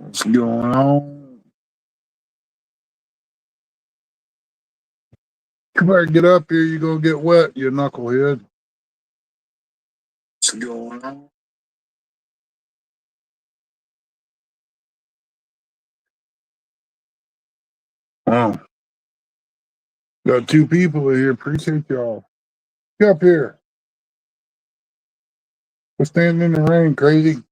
What's going on? You better get up here. You're going to get wet, you knucklehead. What's going on? Wow. Got two people in here. Appreciate y'all. Get up here. We're standing in the rain, crazy.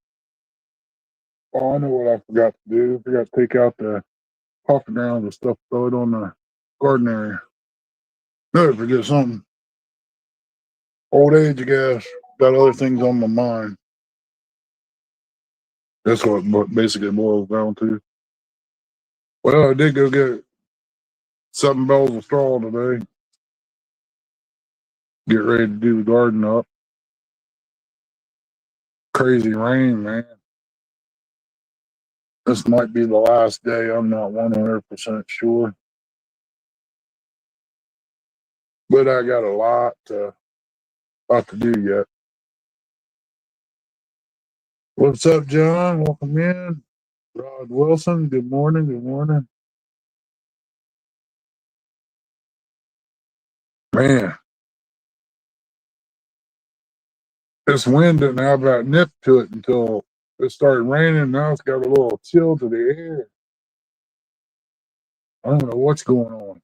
Oh, I know what I forgot to do. I forgot to take out the coffee grounds and stuff, throw it on the garden area. No, forget something. Old age, I guess. Got other things on my mind. That's what basically boils down to. Well, I did go get 7 bales of straw today. Get ready to do the garden up. Crazy rain, man. This might be the last day. I'm not 100% sure. But I got a lot to do yet. What's up, John? Welcome in. Rod Wilson, good morning. Good morning. Man, this wind didn't have that nip to it until it started raining. Now it's got a little chill to the air. I don't know what's going on.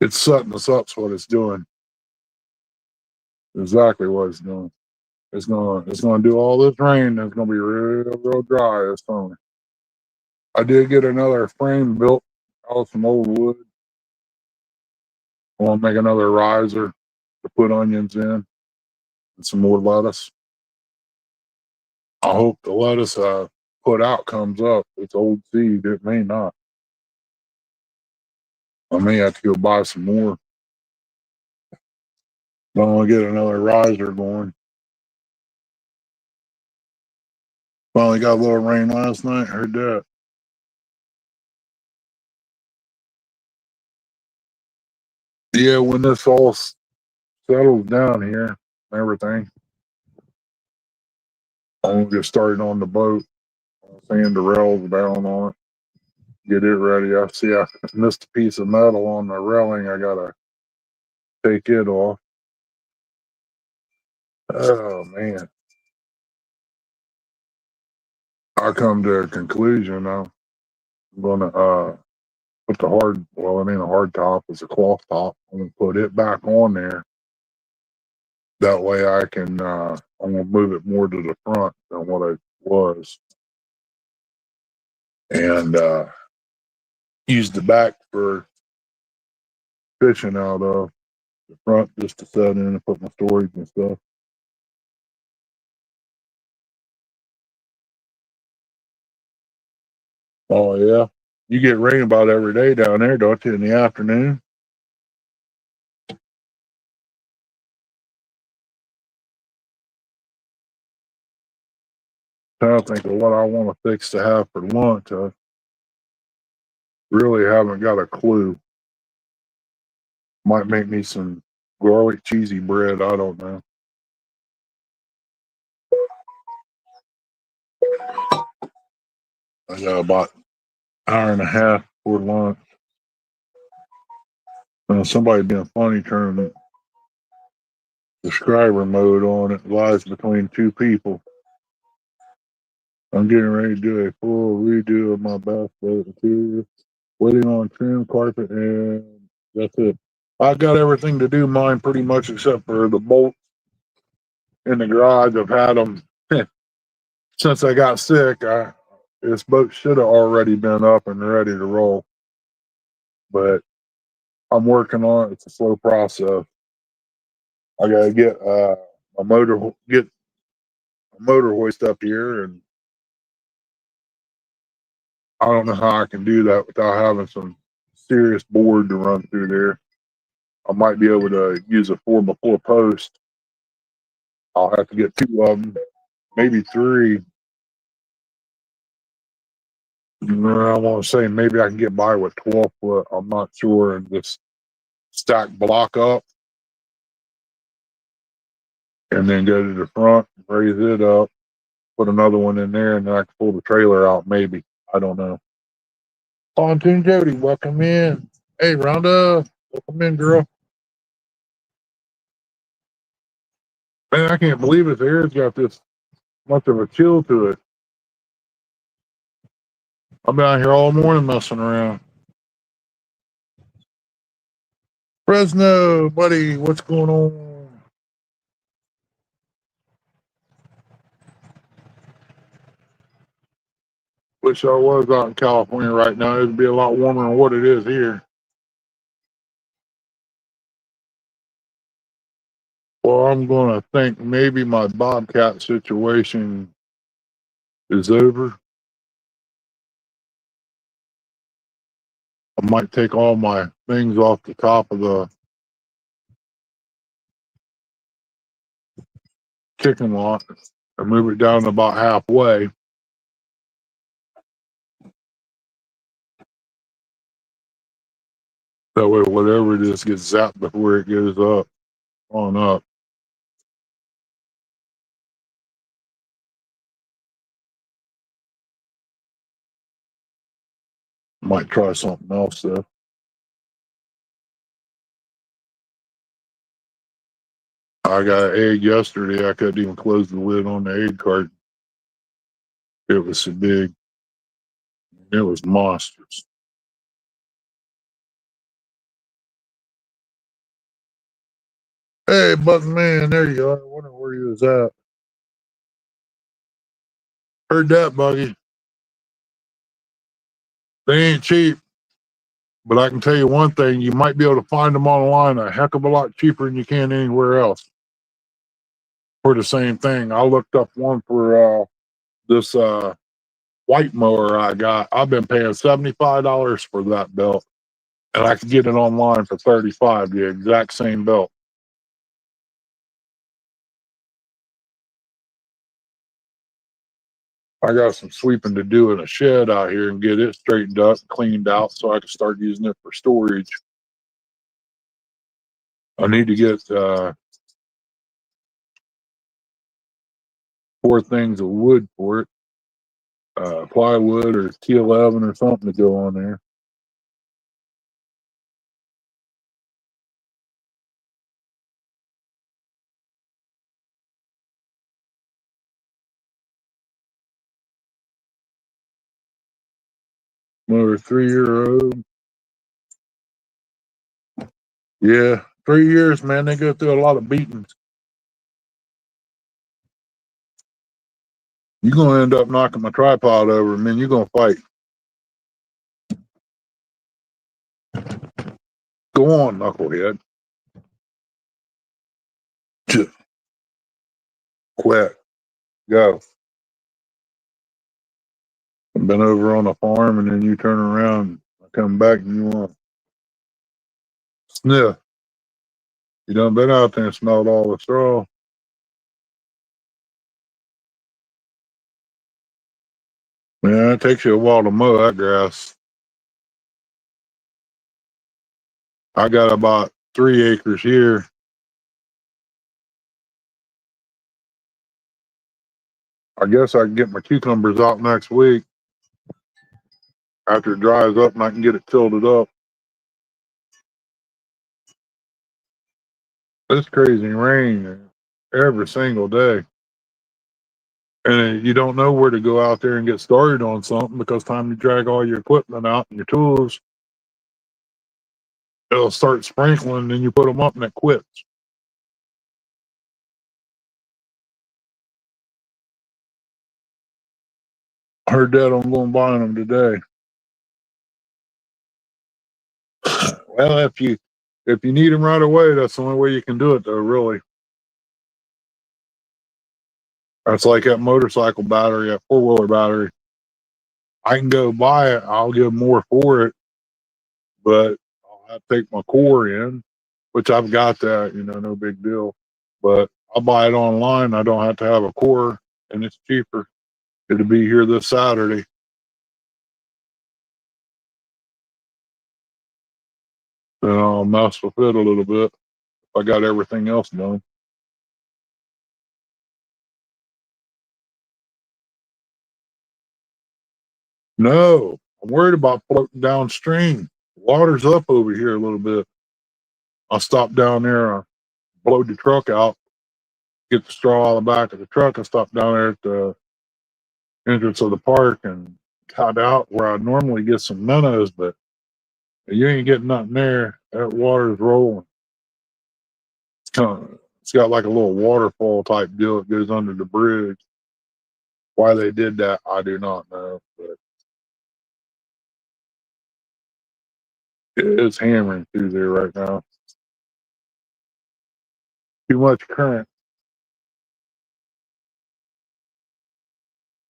It's setting us up, what it's doing. Exactly what it's doing. It's gonna do all this rain. It's gonna be real dry this summer. I did get another frame built out of some old wood. I want to make another riser to put onions in and some more lettuce. I hope the lettuce I put out comes up. It's old seed. It may not. I may have to go buy some more. But I want to get another riser going. Finally got a little rain last night. Heard that. Yeah, when this all settles down here and everything, I'm going to get started on the boat. Sand the rails down on it. Get it ready. I see I missed a piece of metal on the railing. I got to take it off. Oh, man. I come to a conclusion. I'm going to put the a hard top. It's a cloth top. I'm going to put it back on there. That way I can, I'm going to move it more to the front than what it was. And use the back for fishing out of the front just to set in and put my storage and stuff. Oh, yeah. You get rain about every day down there, don't you, in the afternoon? Trying to think of what I want to fix to have for lunch. I really haven't got a clue. Might make me some garlic cheesy bread. I don't know. I got about an hour and a half for lunch. Somebody being funny turning subscriber mode on. It lies between two people. I'm getting ready to do a full redo of my bathroom interior. Waiting on trim, carpet, and that's it. I got everything to do mine pretty much except for the bolts in the garage. I've had them since I got sick. This boat should have already been up and ready to roll, but I'm working on it. It's a slow process. I gotta get a motor hoist up here, and I don't know how I can do that without having some serious board to run through there. I might be able to use a 4x4 post. I'll have to get 2 of them, maybe 3. I want to say maybe I can get by with 12 foot. I'm not sure, and just stack block up, and then go to the front, raise it up, put another one in there, and then I can pull the trailer out. Maybe, I don't know. Pontoon Jody, welcome in. Hey, Rhonda, welcome in, girl. Man, I can't believe it. The air's got this much of a chill to it. I've been out here all morning messing around. Fresno, buddy, what's going on? Wish I was out in California right now. It'd be a lot warmer than what it is here. Well, I'm going to think maybe my Bobcat situation is over. I might take all my things off the top of the chicken lot and move it down about halfway. That way, whatever it is gets zapped before it goes up on up. Might try something else though. I got an egg yesterday. I couldn't even close the lid on the egg carton. It was so big. It was monstrous. Hey, Button Man, there you are. I wonder where you was at. Heard that, Buggy. They ain't cheap, but I can tell you one thing: you might be able to find them online a heck of a lot cheaper than you can anywhere else for the same thing. I looked up one for this white mower I got. I've been paying $75 for that belt, and I could get it online for 35. The exact same belt. I got some sweeping to do in a shed out here and get it straightened up, cleaned out, so I can start using it for storage. I need to get 4 things of wood for it, plywood or T11 or something to go on there. Another 3-year old. Yeah, 3 years, man. They go through a lot of beatings. You're gonna end up knocking my tripod over, and then you're gonna fight. Go on, knucklehead. Quit. Go. I've been over on the farm, and then you turn around, I come back, and you want to sniff. You done been out there and smelled all the straw. Yeah, it takes you a while to mow that grass. I got about 3 acres here. I guess I can get my cucumbers out next week after it dries up, and I can get it tilted up. It's crazy rain every single day. And you don't know where to go out there and get started on something because time you drag all your equipment out and your tools, it'll start sprinkling, and you put them up and it quits. I heard that I'm going buying them today. Well, if you need them right away, that's the only way you can do it, though. Really, that's like that motorcycle battery, that 4-wheeler battery. I can go buy it. I'll give more for it, but I'll have to take my core in, which I've got that. No big deal. But I'll buy it online. I don't have to have a core, and it's cheaper. It'll be here this Saturday. Then I'll mess with it a little bit if I got everything else done. No, I'm worried about floating downstream. Water's up over here a little bit. I'll stop down there, blow the truck out, get the straw out of the back of the truck, and stop down there at the entrance of the park and cut out where I normally get some minnows, but you ain't getting nothing there. That water's rolling. It's got like a little waterfall type deal that goes under the bridge. Why they did that, I do not know, but it's hammering through there right now. Too much current.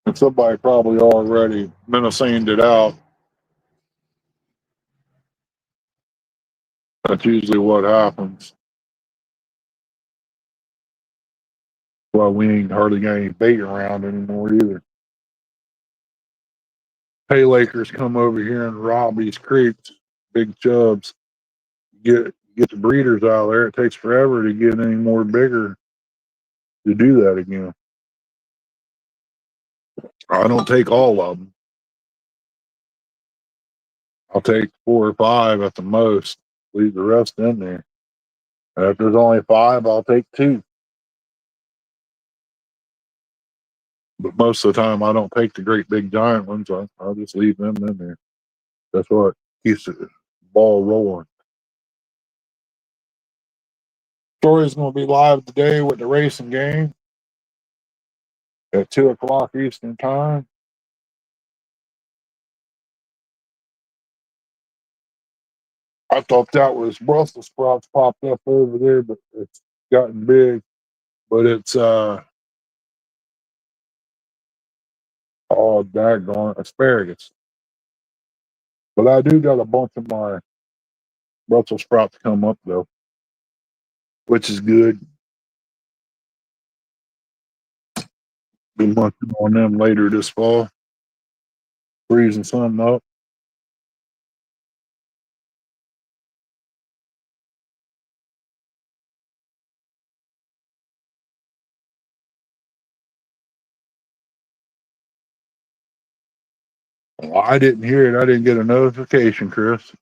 And somebody probably already menacinged it out. That's usually what happens. Well, we ain't hardly got any bait around anymore either. Hay Lakers come over here and rob these creeks, big chubs. Get the breeders out of there. It takes forever to get any more bigger to do that again. I don't take all of them. I'll take 4 or 5 at the most. Leave the rest in there. And if there's only 5, I'll take 2. But most of the time, I don't take the great big giant ones. I'll just leave them in there. That's what keeps the ball rolling. Story's going to be live today with the racing game at 2 o'clock Eastern time. I thought that was Brussels sprouts popped up over there, but it's gotten big. But it's oh daggone asparagus. But I do got a bunch of my Brussels sprouts come up though, which is good. Be munching on them later this fall. Freezing some up. Well, I didn't hear it. I didn't get a notification, Chris.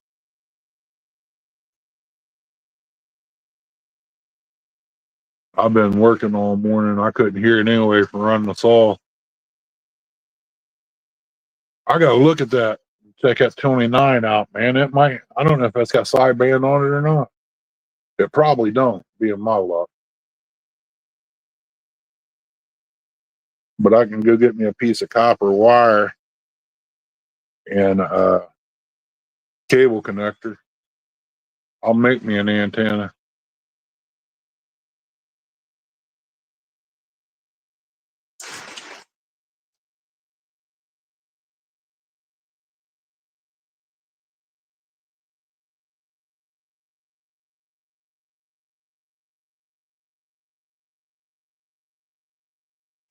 I've been working all morning. I couldn't hear it anyway from running the saw. I got to look at that. Check that 29 out, man. It might. I don't know if that's got sideband on it or not. It probably don't, being my luck. But I can go get me a piece of copper wire and a cable connector. I'll make me an antenna.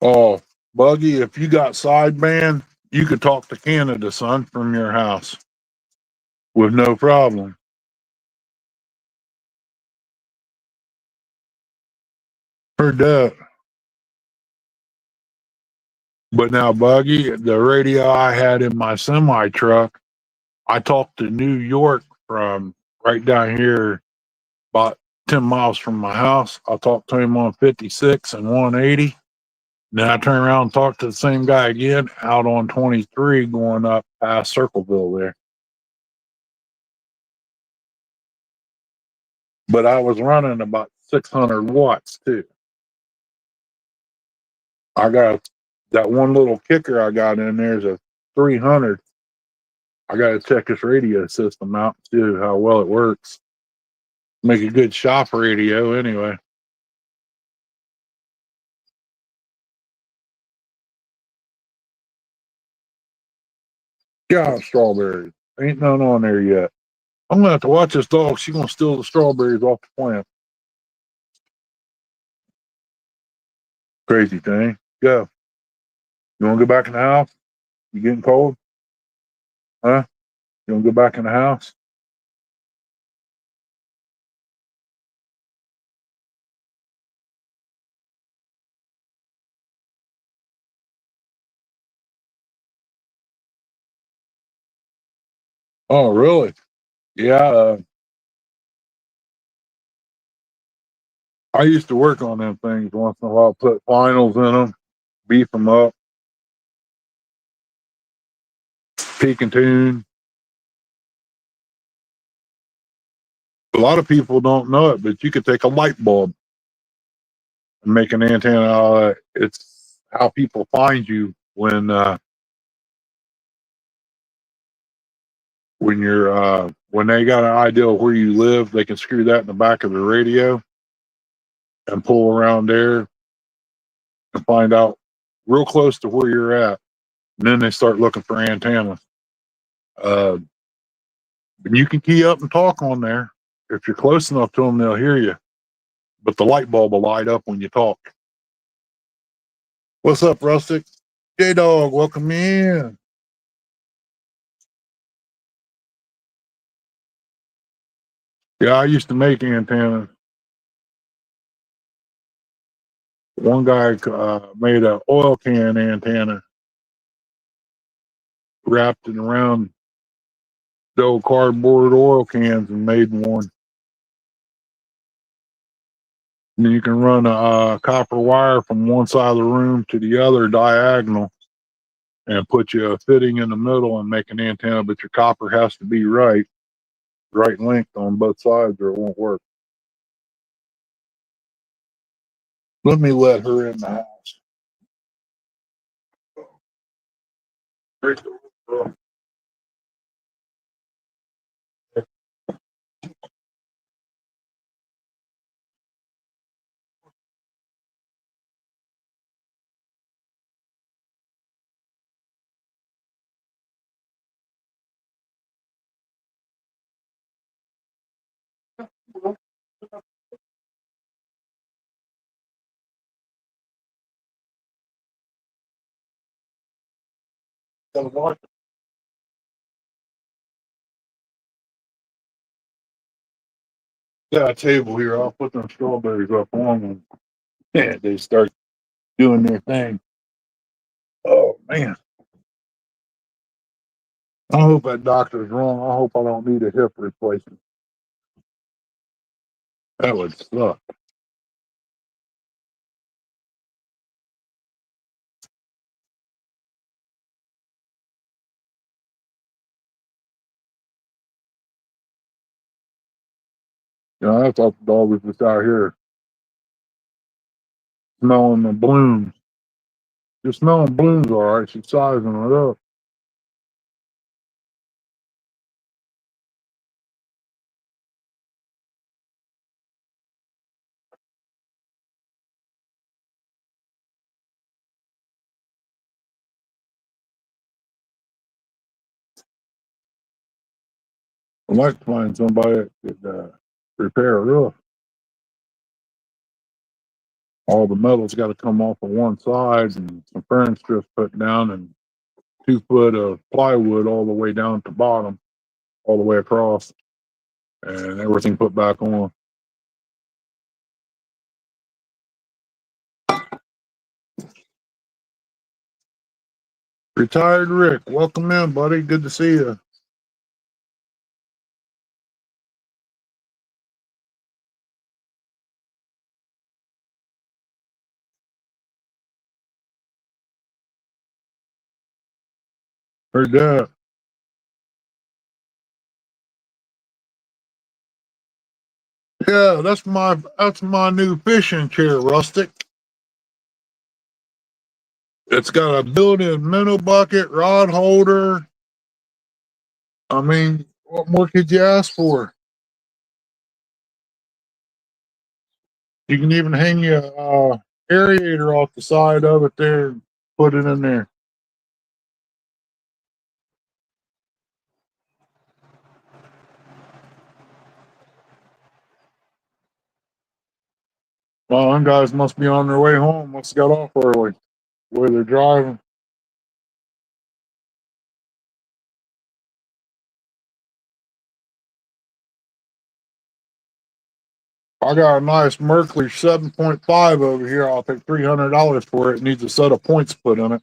Oh, Buggy, if you got sideband, you could talk to Canada, son, from your house with no problem. Heard that. But now, Buggy, the radio I had in my semi truck, I talked to New York from right down here, about 10 miles from my house. I talked to him on 56 and 180. Then I turn around and talk to the same guy again out on 23 going up past Circleville there. But I was running about 600 watts too. I got that one little kicker I got in there is a 300. I got to check this radio system out and see how well it works. Make a good shop radio anyway. Yeah, strawberries. Ain't none on there yet. I'm gonna have to watch this dog. She's gonna steal the strawberries off the plant. Crazy thing. Go. You wanna go back in the house? You getting cold? Huh? You wanna go back in the house? Oh, really? Yeah. I used to work on them things once in a while, put finals in them, beef them up, peak and tune. A lot of people don't know it, but you could take a light bulb and make an antenna out of it. It's how people find you when you're when they got an idea of where you live. They can screw that in the back of the radio and pull around there and find out real close to where you're at. And then they start looking for antennas. Uh, and you can key up and talk on there. If you're close enough to them, they'll hear you. But the light bulb will light up when you talk. What's up, Rustic? J Dog, welcome in. Yeah, I used to make antennas. One guy made an oil can antenna, wrapped it around the old cardboard oil cans and made one. And then you can run a copper wire from one side of the room to the other diagonal and put you a fitting in the middle and make an antenna, but your copper has to be right length on both sides or it won't work. Let me let her in the house. Got a table here. I'll put them strawberries up on them. Yeah, they start doing their thing. Oh man. I hope that doctor's wrong. I hope I don't need a hip replacement. That would suck. You know, I thought the dog was just out here smelling the blooms. Just smelling blooms all right. She's sizing it up. I'd like to find somebody that could repair a roof. All the metal's got to come off of one side and some furnace strips put down and 2 foot of plywood all the way down to bottom, all the way across, and everything put back on. Retired Rick, welcome in, buddy. Good to see you. Heard that. Yeah, that's my new fishing chair, Rustic. It's got a built-in minnow bucket, rod holder. I mean, what more could you ask for? You can even hang your aerator off the side of it there and put it in there. Well, them guys must be on their way home. Must have got off early. Where they're driving. I got a nice Mercury 7.5 over here. I'll take $300 for it. It needs a set of points put in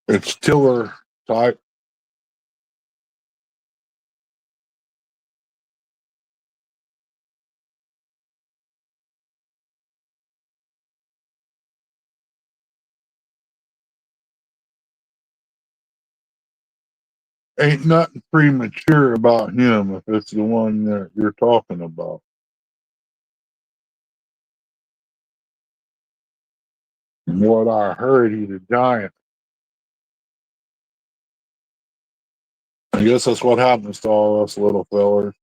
it. It's tiller type. Ain't nothing premature about him if it's the one that you're talking about. From what I heard, he's a giant. I guess that's what happens to all us little fellers.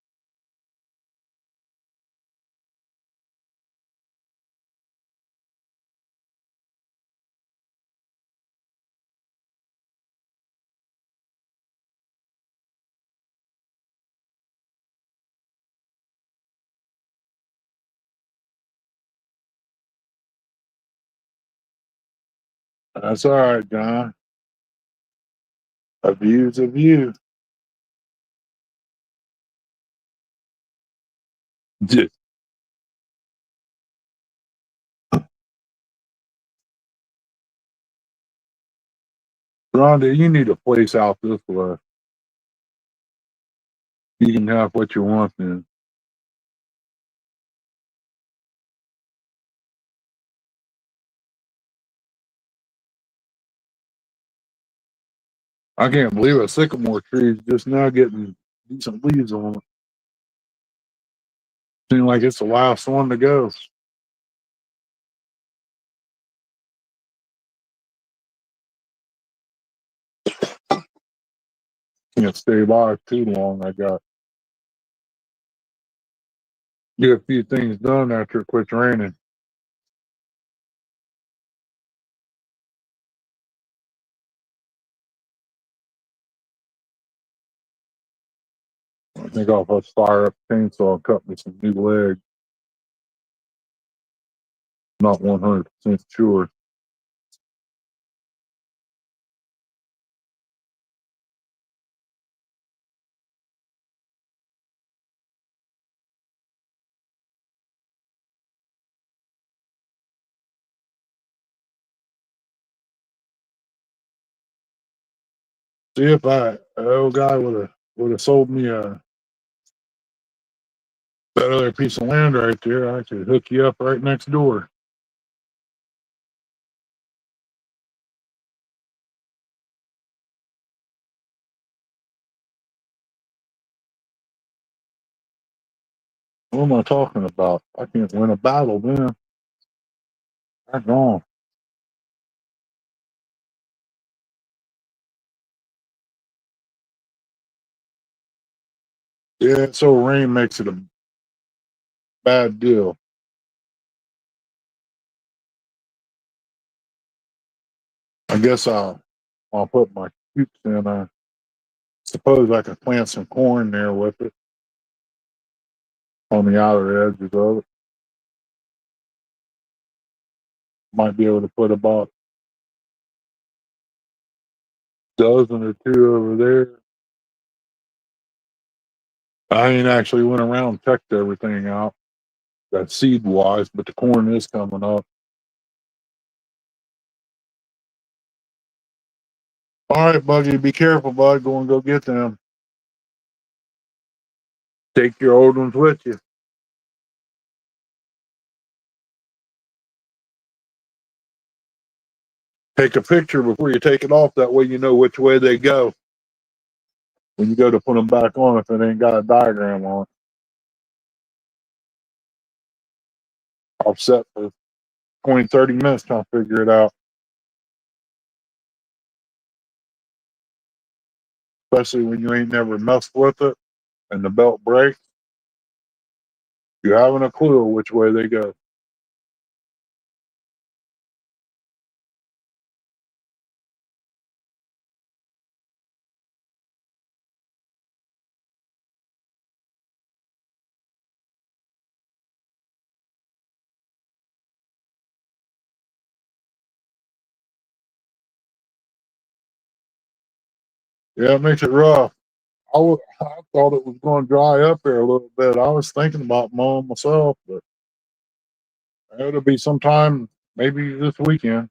That's all right, John. A view's a view. Just, Rhonda, you need a place out this way. You can have what you want then. I can't believe a sycamore tree is just now getting decent leaves on it. Seems like it's the last one to go. Can't stay alive too long. I got get a few things done after it quits raining. I think I'll just fire up the chainsaw and cut me some new legs. Not 100% sure. See if I old guy would have sold me that other piece of land right there. I could hook you up right next door. What am I talking about? I can't win a battle then. I'm gone. Yeah, so rain makes it a bad deal. I guess I'll put my coops in. I suppose I could plant some corn there with it on the outer edges of it. Might be able to put about a dozen or two over there. I ain't actually went around and checked everything out, that seed wise, but the corn is coming up. All right, Buggy, be careful, bud. Go and go get them. Take your old ones with you. Take a picture before you take it off. That way you know which way they go when you go to put them back on if it ain't got a diagram on it. I'll set for 20, 30 minutes trying to figure it out. Especially when you ain't never messed with it and the belt breaks. You haven't a clue which way they go. Yeah, it makes it rough. I thought it was going to dry up here a little bit. I was thinking about mowing myself, but it'll be sometime maybe this weekend.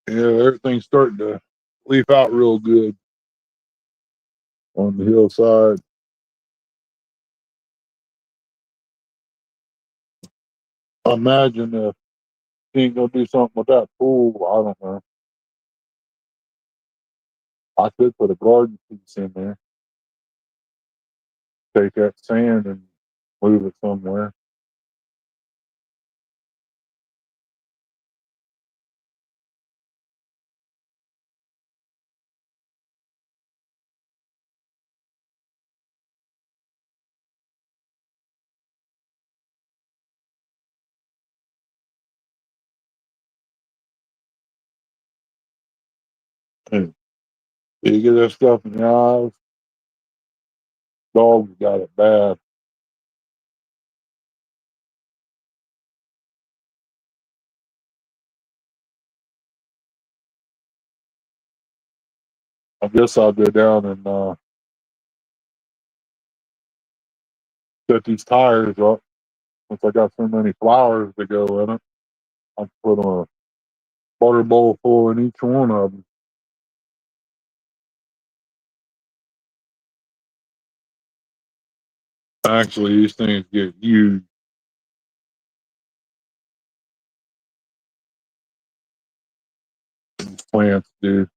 Yeah, everything's starting to leaf out real good on the hillside. I imagine if he ain't gonna do something with that pool, I don't know. I could put a garden piece in there, take that sand and move it somewhere. And you get that stuff in your eyes, dogs got it bad. I guess I'll go down and set these tires up since I got so many flowers to go in it. I'll put a water bowl full in each one of them. Actually, these things get huge. Plants do.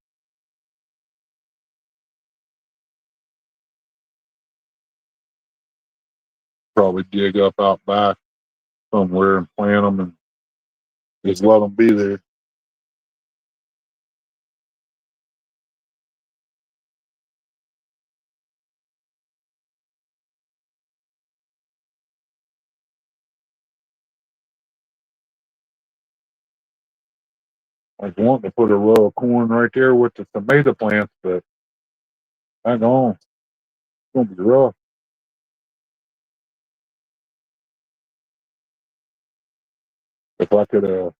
Probably dig up out back somewhere and plant them and just let them be there. I was wanting to put a row of corn right there with the tomato plants, but hang on, it's gonna be rough. If I could have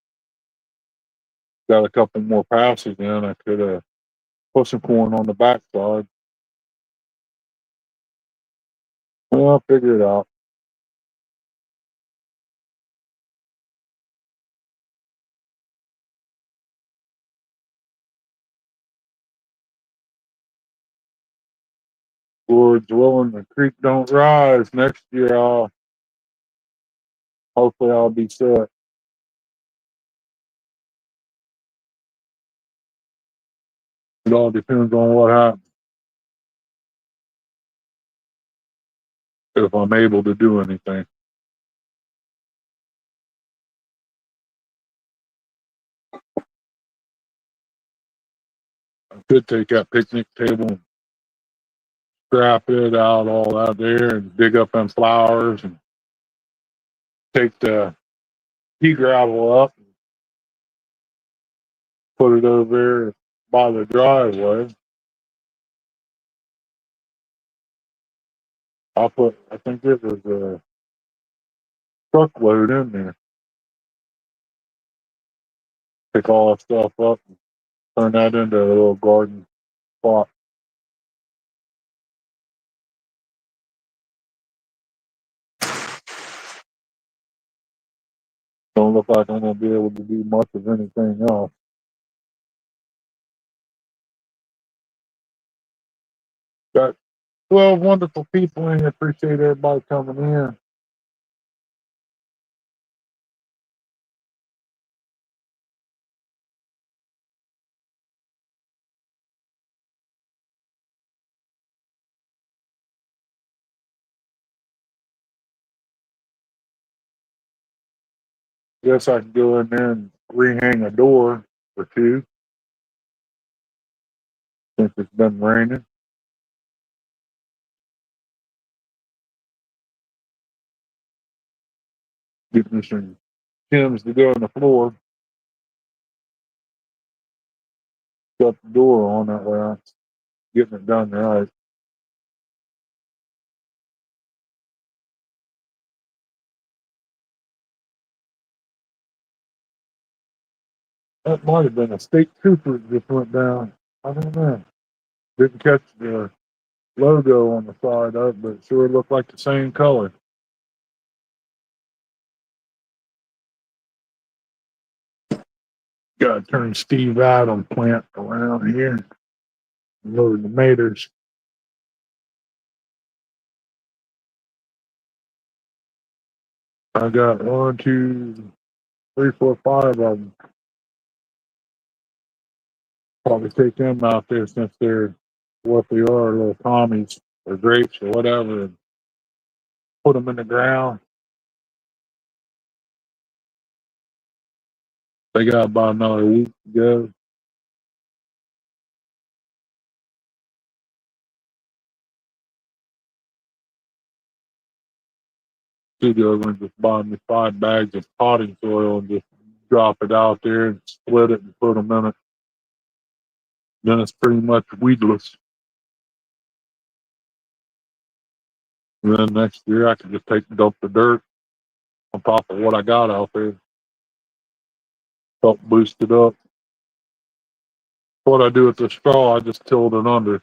got a couple more passes in, I could have put some corn on the backside. Well, I'll figure it out. Lord's willing, the creek don't rise. Next year, hopefully I'll be set. It all depends on what happens. If I'm able to do anything, I could take that picnic table and scrap it out all out there and dig up them flowers and take the pea gravel up and put it over there by the driveway. I think it was a truckload in there. Pick all that stuff up and turn that into a little garden spot. Don't look like I'm gonna be able to do much of anything else. Got 12 wonderful people in here. Appreciate everybody coming in. Guess I can go in there and rehang a door or two since it's been raining. Get me some Tims to go on the floor. Shut the door on that way. I'm getting it done right. That might have been a state trooper that just went down. I don't know. Didn't catch the logo on the side of it, but it sure looked like the same color. Gotta turn Steve Adam plant around here. Load the tomatoes. I got 1, 2, 3, 4, 5 of them. Probably take them out there since they're what they are, little Tommies or grapes or whatever, and put them in the ground. They got about another week to go. Two goes and just buy me 5 bags of potting soil and just drop it out there and split it and put them in it. Then it's pretty much weedless. And then next year I can just take and dump the dirt on top of what I got out there. Help boost it up. What I do with the straw, I just tilled it under.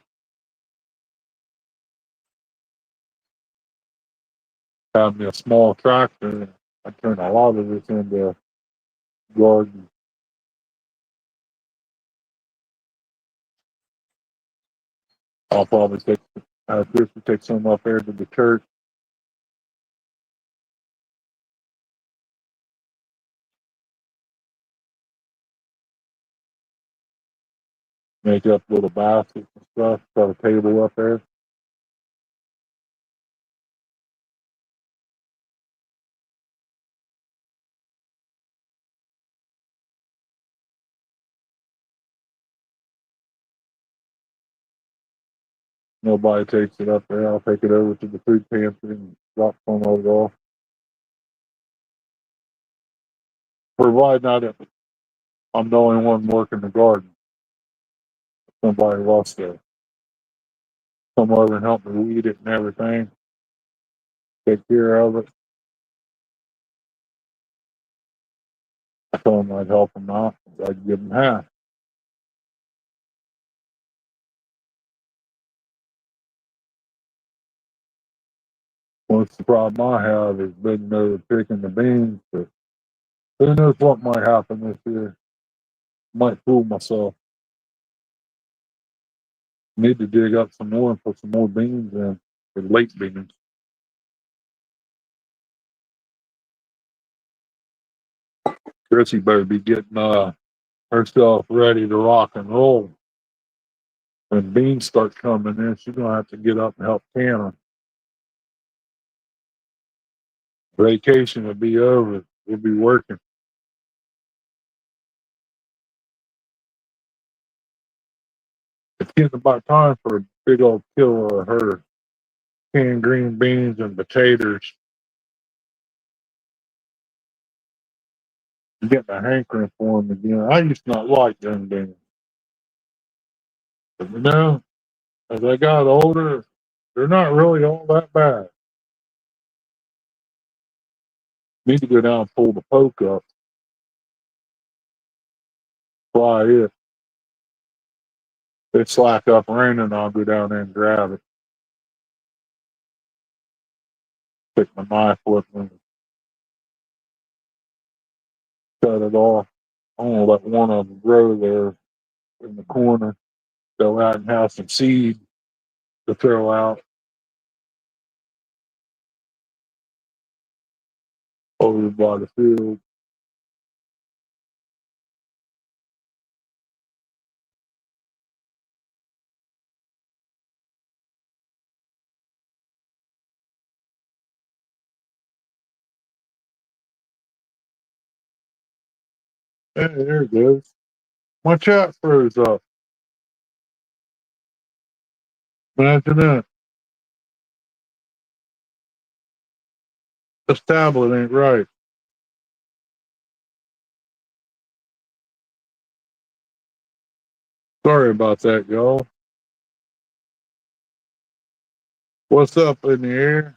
Have me a small tractor. I turn a lot of this into garden. I'll probably take some up there to the church. Make up little baskets and stuff. Got a table up there. Nobody takes it up there. I'll take it over to the food pantry and drop some of it off. Providing I'm the only one working the garden. Somebody else to come over and help me weed it and everything. Take care of it. I told them I'd help them out. I'd give them half. What's the problem I have is been over picking the beans, but who knows what might happen this year. Might fool myself. Need to dig up some more and put some more beans in for late beans. Chrissy better be getting herself ready to rock and roll. When beans start coming in, she's gonna have to get up and help can them. Vacation will be over. We'll be working. It's getting about time for a big old kilo of her canned green beans and potatoes. I'm getting a hankering for them again. I used to not like them beans. But as I got older, they're not really all that bad. Need to go down and pull the poke up, fry it. If it slack up raining, I'll go down there and grab it. Take my knife with me, cut it off. I'm gonna let one of them grow there in the corner. Go out and have some seed to throw out over by the field. Hey, there it goes. My chat froze up. Imagine that. This tablet ain't right. Sorry about that, y'all. What's up in the air?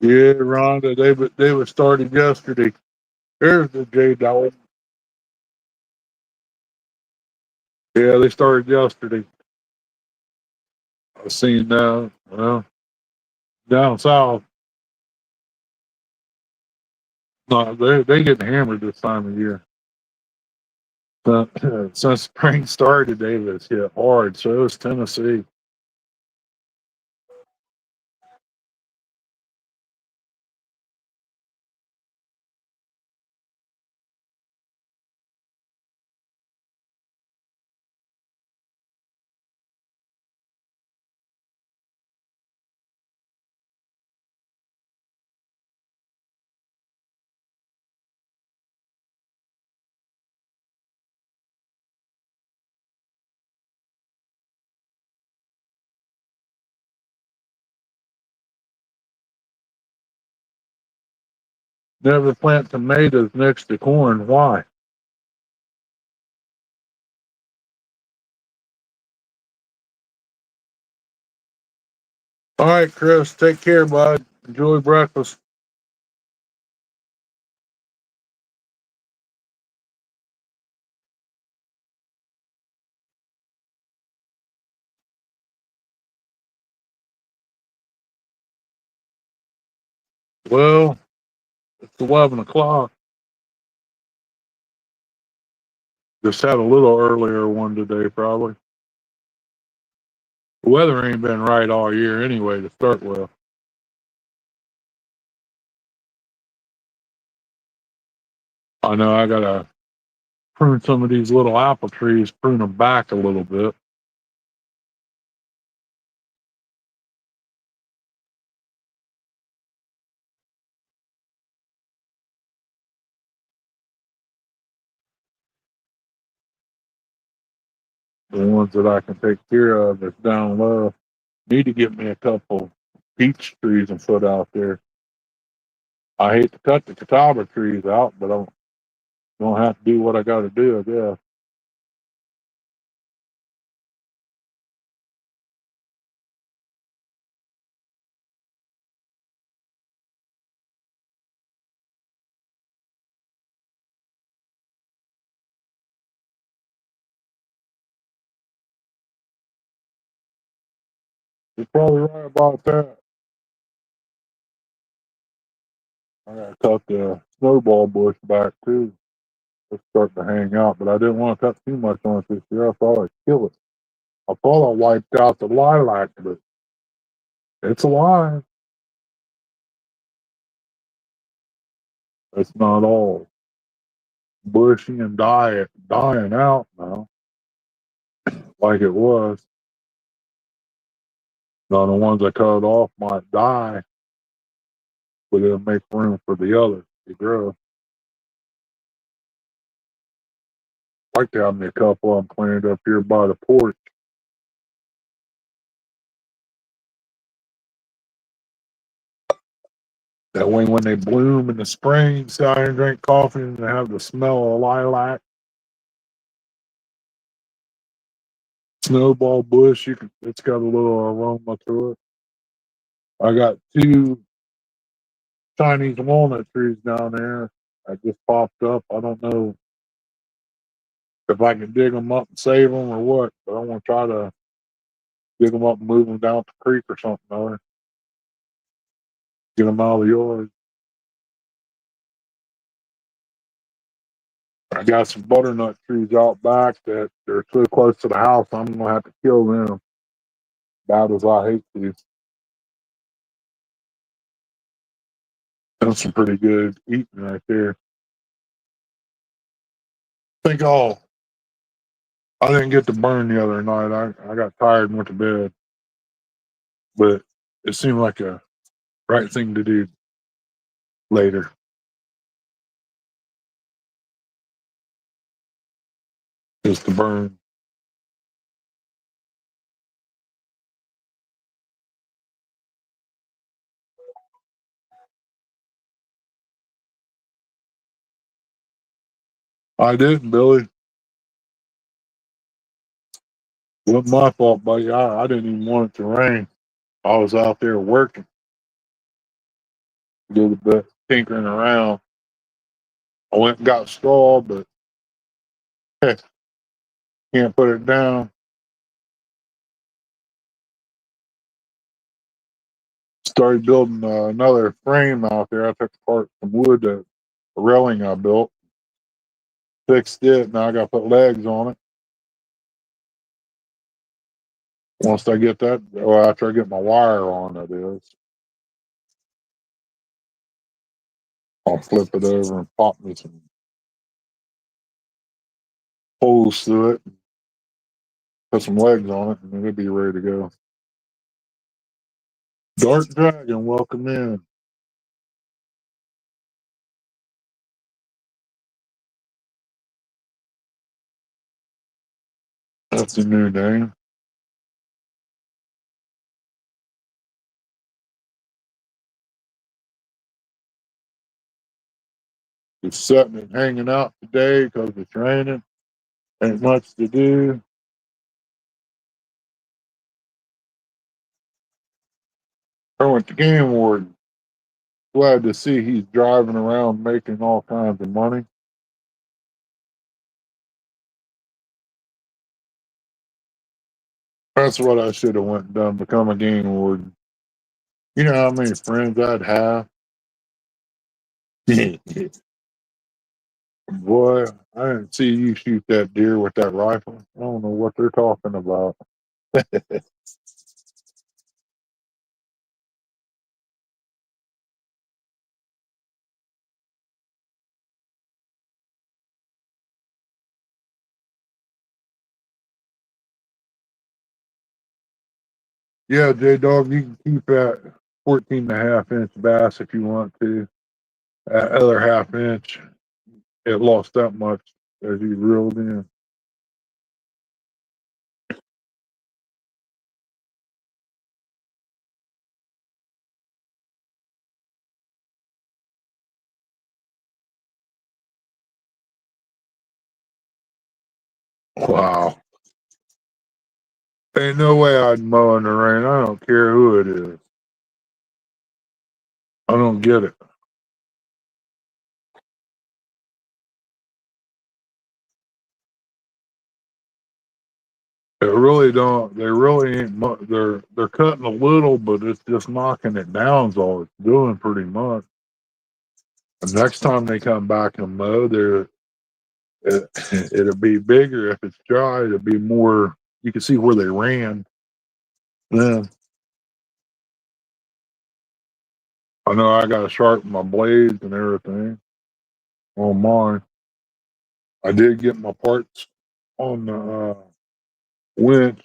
Yeah, Rhonda, they were started yesterday. There's the J Dog. Yeah, they started yesterday. I seen that. Well, Down south, no, they get hammered this time of year. Since spring started, Davis hit hard. So is Tennessee. Never plant tomatoes next to corn. Why? All right, Chris. Take care, bud. Enjoy breakfast. Well, it's 11 o'clock. Just had a little earlier one today, probably. The weather ain't been right all year anyway to start with. I know I gotta prune some of these little apple trees, prune them back a little bit. The ones that I can take care of that's down low. Need to get me a couple peach trees and put out there. I hate to cut the catawba trees out, but I'm gonna have to do what I got to do. I guess you're probably right about that. I gotta cut the snowball bush back too. It's starting to hang out, but I didn't want to cut too much on it this year. I thought I'd kill it. I thought I wiped out the lilac, but it's alive. It's not all bushy and dying out now like it was. Now the ones I cut off might die, but it'll make room for the others to grow. I like to have me a couple of them planted up here by the porch. That way, when they bloom in the spring, sit out and drink coffee and have the smell of lilac, snowball bush. It's got a little aroma to it. I got two Chinese walnut trees down there. I just popped up. I don't know if I can dig them up and save them or what, but I want to try to dig them up and move them down the creek or something. Or get them out of the yard. I got some butternut trees out back that they're so close to the house. I'm gonna have to kill them. Bad as I hate these, that's some pretty good eating right there. Think all. I didn't get to burn the other night. I got tired and went to bed, but it seemed like a right thing to do later. Just to burn. I didn't, Billy. It wasn't my fault, buddy. I didn't even want it to rain. I was out there working, did a bit tinkering around. I went and got straw, but can't put it down. Started building another frame out there. I took apart some wood, a railing I built, fixed it. Now I got to put legs on it. Once I get that, or after I get my wire on, that is, I'll flip it over and pop me some holes through it, put some legs on it, and it'll be ready to go. Dark Dragon, welcome in. That's a new name. Just sitting and hanging out today because it's raining. Ain't much to do. I went to game warden. Glad to see he's driving around making all kinds of money. That's what I should have went and done, become a game warden. You know how many friends I'd have? Boy, I didn't see you shoot that deer with that rifle. I don't know what they're talking about. Yeah, J Dog, you can keep that 14.5 inch bass if you want to. That other half inch, it lost that much as you reeled in. Wow. Ain't no way I'd mow in the rain. I don't care who it is. I don't get it. They really don't. They really ain't. They're cutting a little, but it's just knocking it down. Is all it's doing, pretty much. The next time they come back and mow, it'll be bigger. If it's dry, it'll be more. You can see where they ran. Then I know I got to sharpen my blades and everything on mine. I did get my parts on the winch.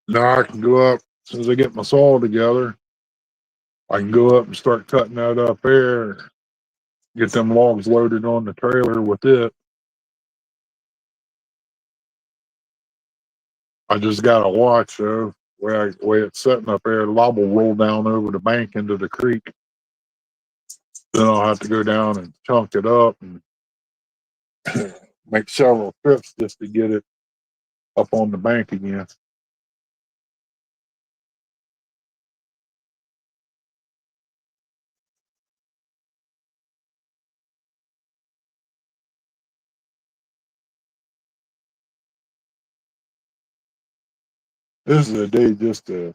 Now I can go up as soon as I get my saw together. I can go up and start cutting that up there. Get them logs loaded on the trailer with it. I just gotta watch though, way it's sitting up there. The lob will roll down over the bank into the creek. Then I'll have to go down and chunk it up and make several trips just to get it up on the bank again. This is a day just to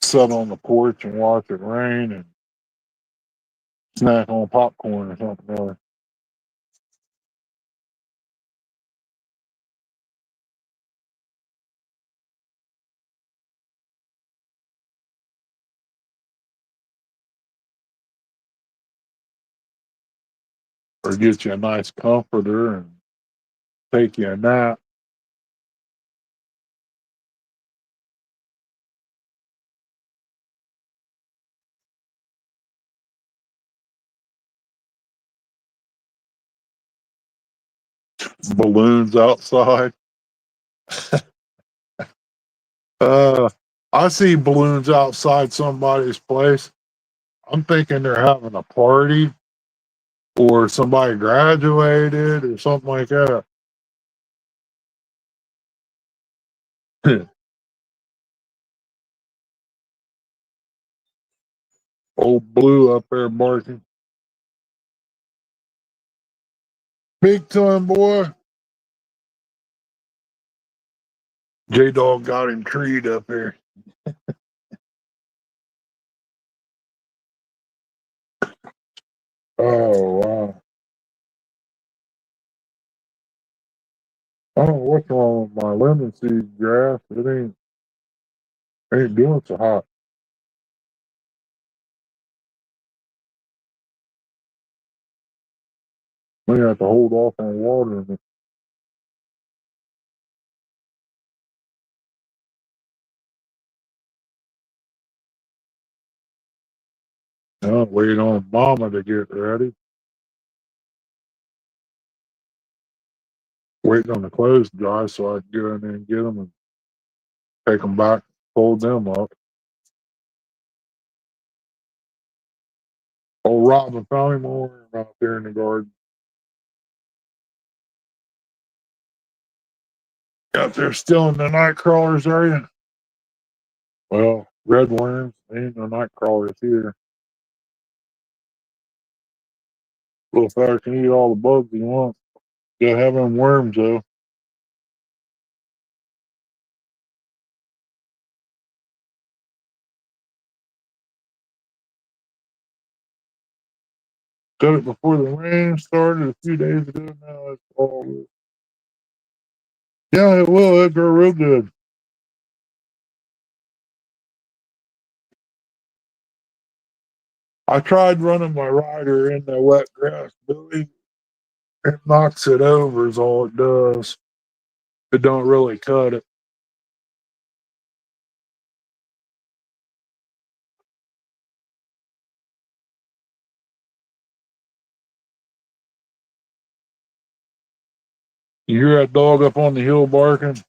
sit on the porch and watch it rain and snack on popcorn or something else. Or get you a nice comforter and take you a nap. Balloons outside. Uh, I see balloons outside somebody's place. I'm thinking they're having a party or somebody graduated or something like that. Old Blue up there barking. Big time boy. J Dog got him treed up here. Oh wow. I don't know what's wrong with my lemon seed grass. It ain't doing so hot. We have to hold off on watering it. Waiting on Mama to get ready. Waiting on the clothes to dry so I can go in there and get them and take them back, fold them up. Old Robin found him over out there in the garden. Out there still in the night crawlers, are you? Well, red worms ain't no night crawlers here. Little fella can eat all the bugs he wants. Still have them worms though. Cut it before the rain started a few days ago. Now it's all. Yeah, it will. It grow real good. I tried running my rider in the wet grass, Billy. It knocks it over is all it does. It don't really cut it. You hear that dog up on the hill barking?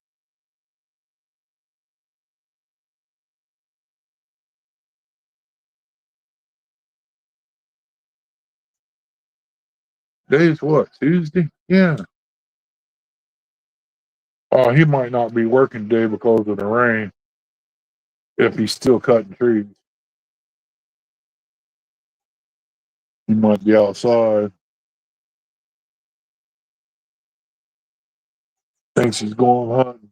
Today's what? Tuesday? Yeah. Oh, he might not be working today because of the rain. If he's still cutting trees, he might be outside. Thinks he's going hunting.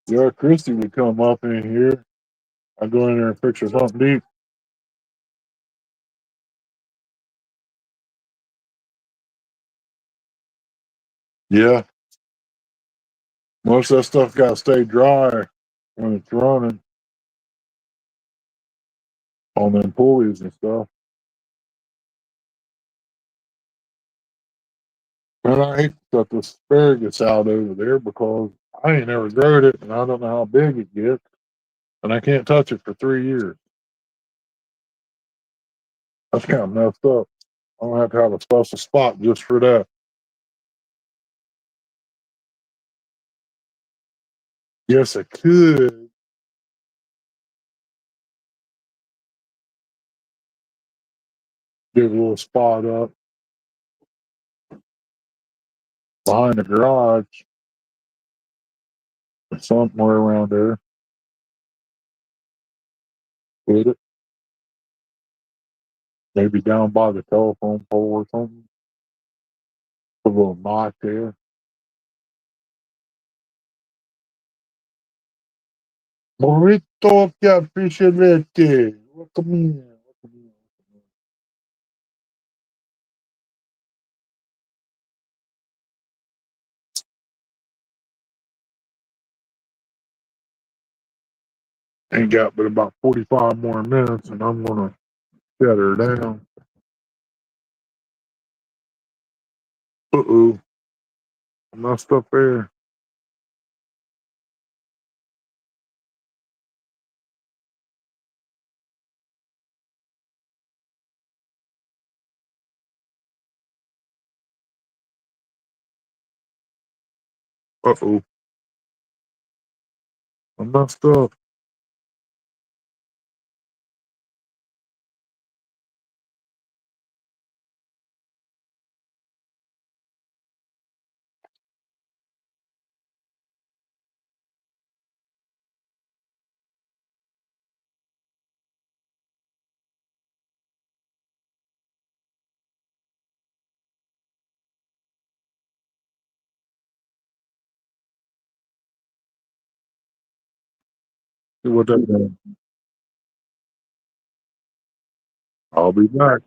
Yeah, Christy would come up in here. I go in there and fix her something deep. Yeah, most of that stuff got to stay dry when it's running on them pulleys and stuff. And I hate to cut the asparagus out over there because I ain't never growed it and I don't know how big it gets. And I can't touch it for 3 years. That's kind of messed up. I'm gonna have to have a special spot just for that. Yes, I could. Get a little spot up behind the garage or somewhere around there. Put it maybe down by the telephone pole or something. Put a little knot there. Burrito capiscivete. Welcome in. Welcome in. Ain't got but about 45 more minutes and I'm gonna shut her down. Uh-oh. I messed up there. Uh-oh. I messed up. See what that does. I'll be back.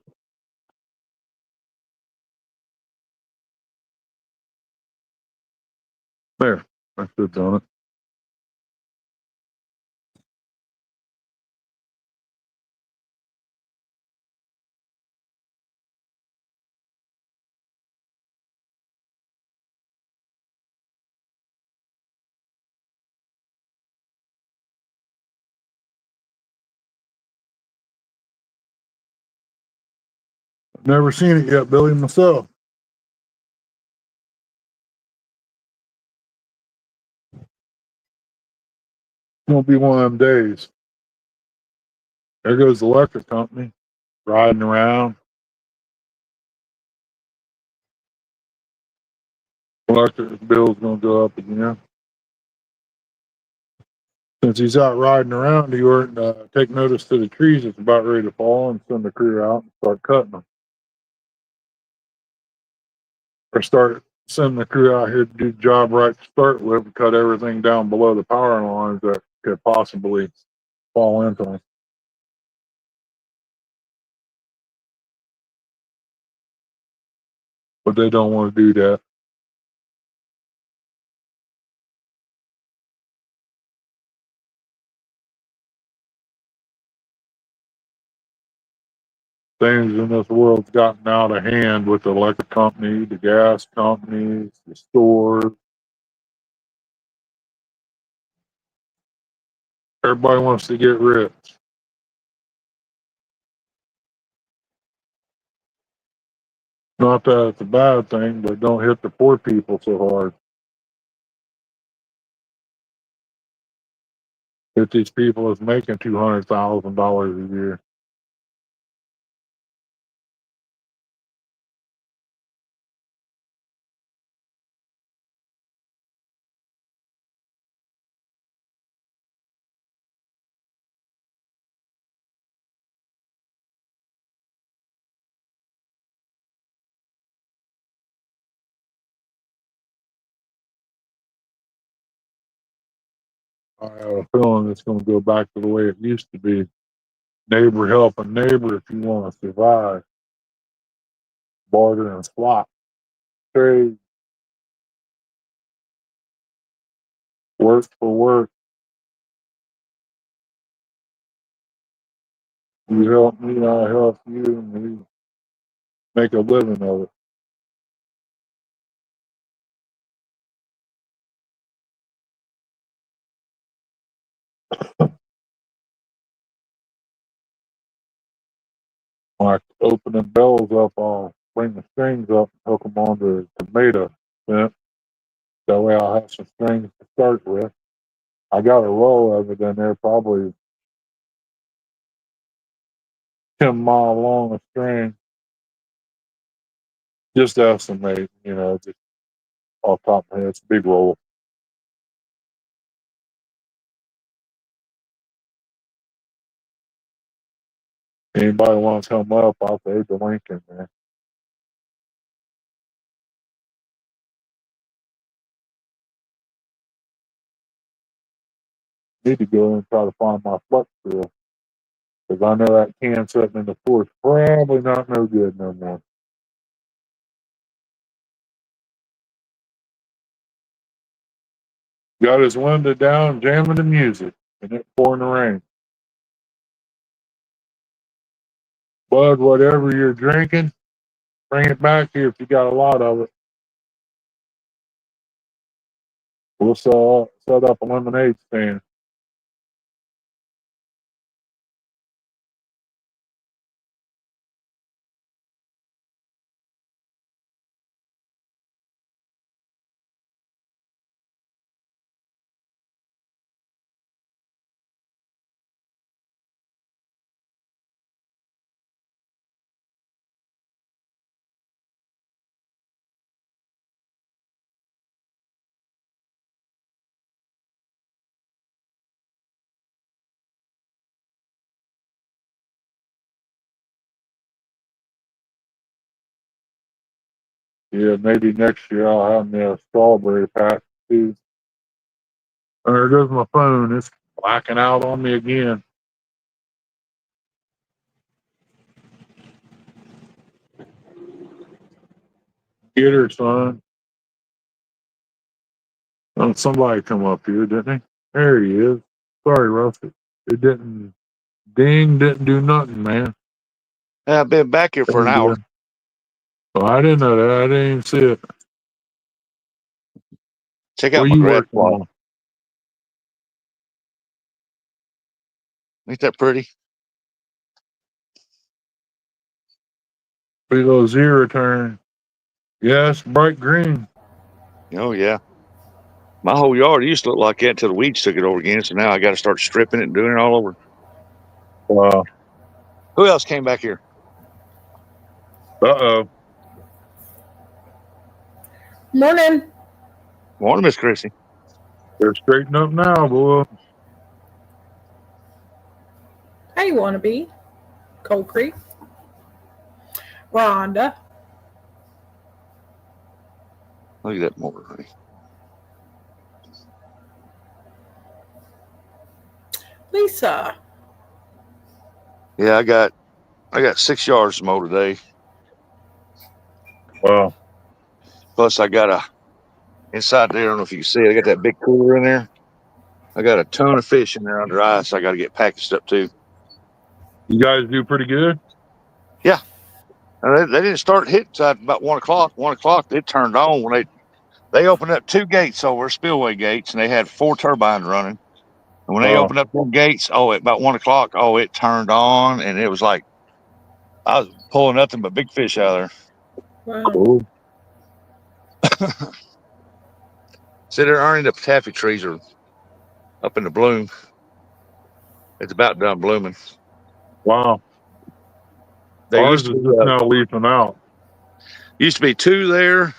There. That's good on it. Never seen it yet, Billy, myself. It's gonna be one of them days. There goes the electric company riding around. Electric bill's gonna go up again. Since he's out riding around, he wouldn't take notice to the trees that's about ready to fall and send the crew out and start cutting them. Or start sending the crew out here to do the job right to start with and cut everything down below the power lines that could possibly fall into them. But they don't want to do that. Things in this world's gotten out of hand with the electric company, the gas companies, the stores. Everybody wants to get rich. Not that it's a bad thing, but don't hit the poor people so hard. Hit these people that's making $200,000 a year. I have a feeling it's going to go back to the way it used to be. Neighbor helping neighbor if you want to survive. Barter and swap. Trade. Work for work. You help me, I help you, and we make a living of it. When I open the bells up, I'll bring the strings up and hook them onto the tomato fence. That way I'll have some strings to start with. I got a roll of it in there, probably 10 mile long a string. Just estimate, just off the top of my head. It's a big roll. Anybody wants to come up, I'll throw the link in there. Need to go and try to find my flex drill. Because I know that can sitting in the floor is probably not no good no more. Got his window down, jamming the music, and it pouring the rain. Bud, whatever you're drinking, bring it back here if you got a lot of it. We'll set up a lemonade stand. Yeah, maybe next year I'll have me a strawberry patch too. There goes my phone. It's blacking out on me again. Get her, son. Oh, somebody come up here, didn't they? There he is. Sorry, Rusty. It didn't didn't do nothing, man. Yeah, I've been back here for an hour. Oh, I didn't know that. I didn't even see it. Check out Where my you grass working plot. on? Ain't that pretty? Big old zero turn. Yes, bright green. Oh, yeah. My whole yard used to look like that until the weeds took it over again. So now I got to start stripping it and doing it all over. Wow. Who else came back here? Uh-oh. Morning. Morning, Miss Chrissy. They're straightening up now, boy. How you want to be? Cold Creek. Rhonda. Look at that motor, honey. Lisa. Yeah, I got 6 yards to mow today. Wow. Plus, I got inside there. I don't know if you can see it. I got that big cooler in there. I got a ton of fish in there under ice. I got to get packaged up too. You guys do pretty good? Yeah. And they didn't start hitting until about 1 o'clock. 1 o'clock, they turned on when they opened up 2 gates over, spillway gates, and they had 4 turbines running. And when they opened up them gates, at about 1 o'clock, it turned on, and it was like I was pulling nothing but big fish out of Wow. Cool. See, there, Ernie, the taffy trees are up in the bloom. It's about done blooming. Wow. They Ours used is to just now leafing out. used to be 2 there,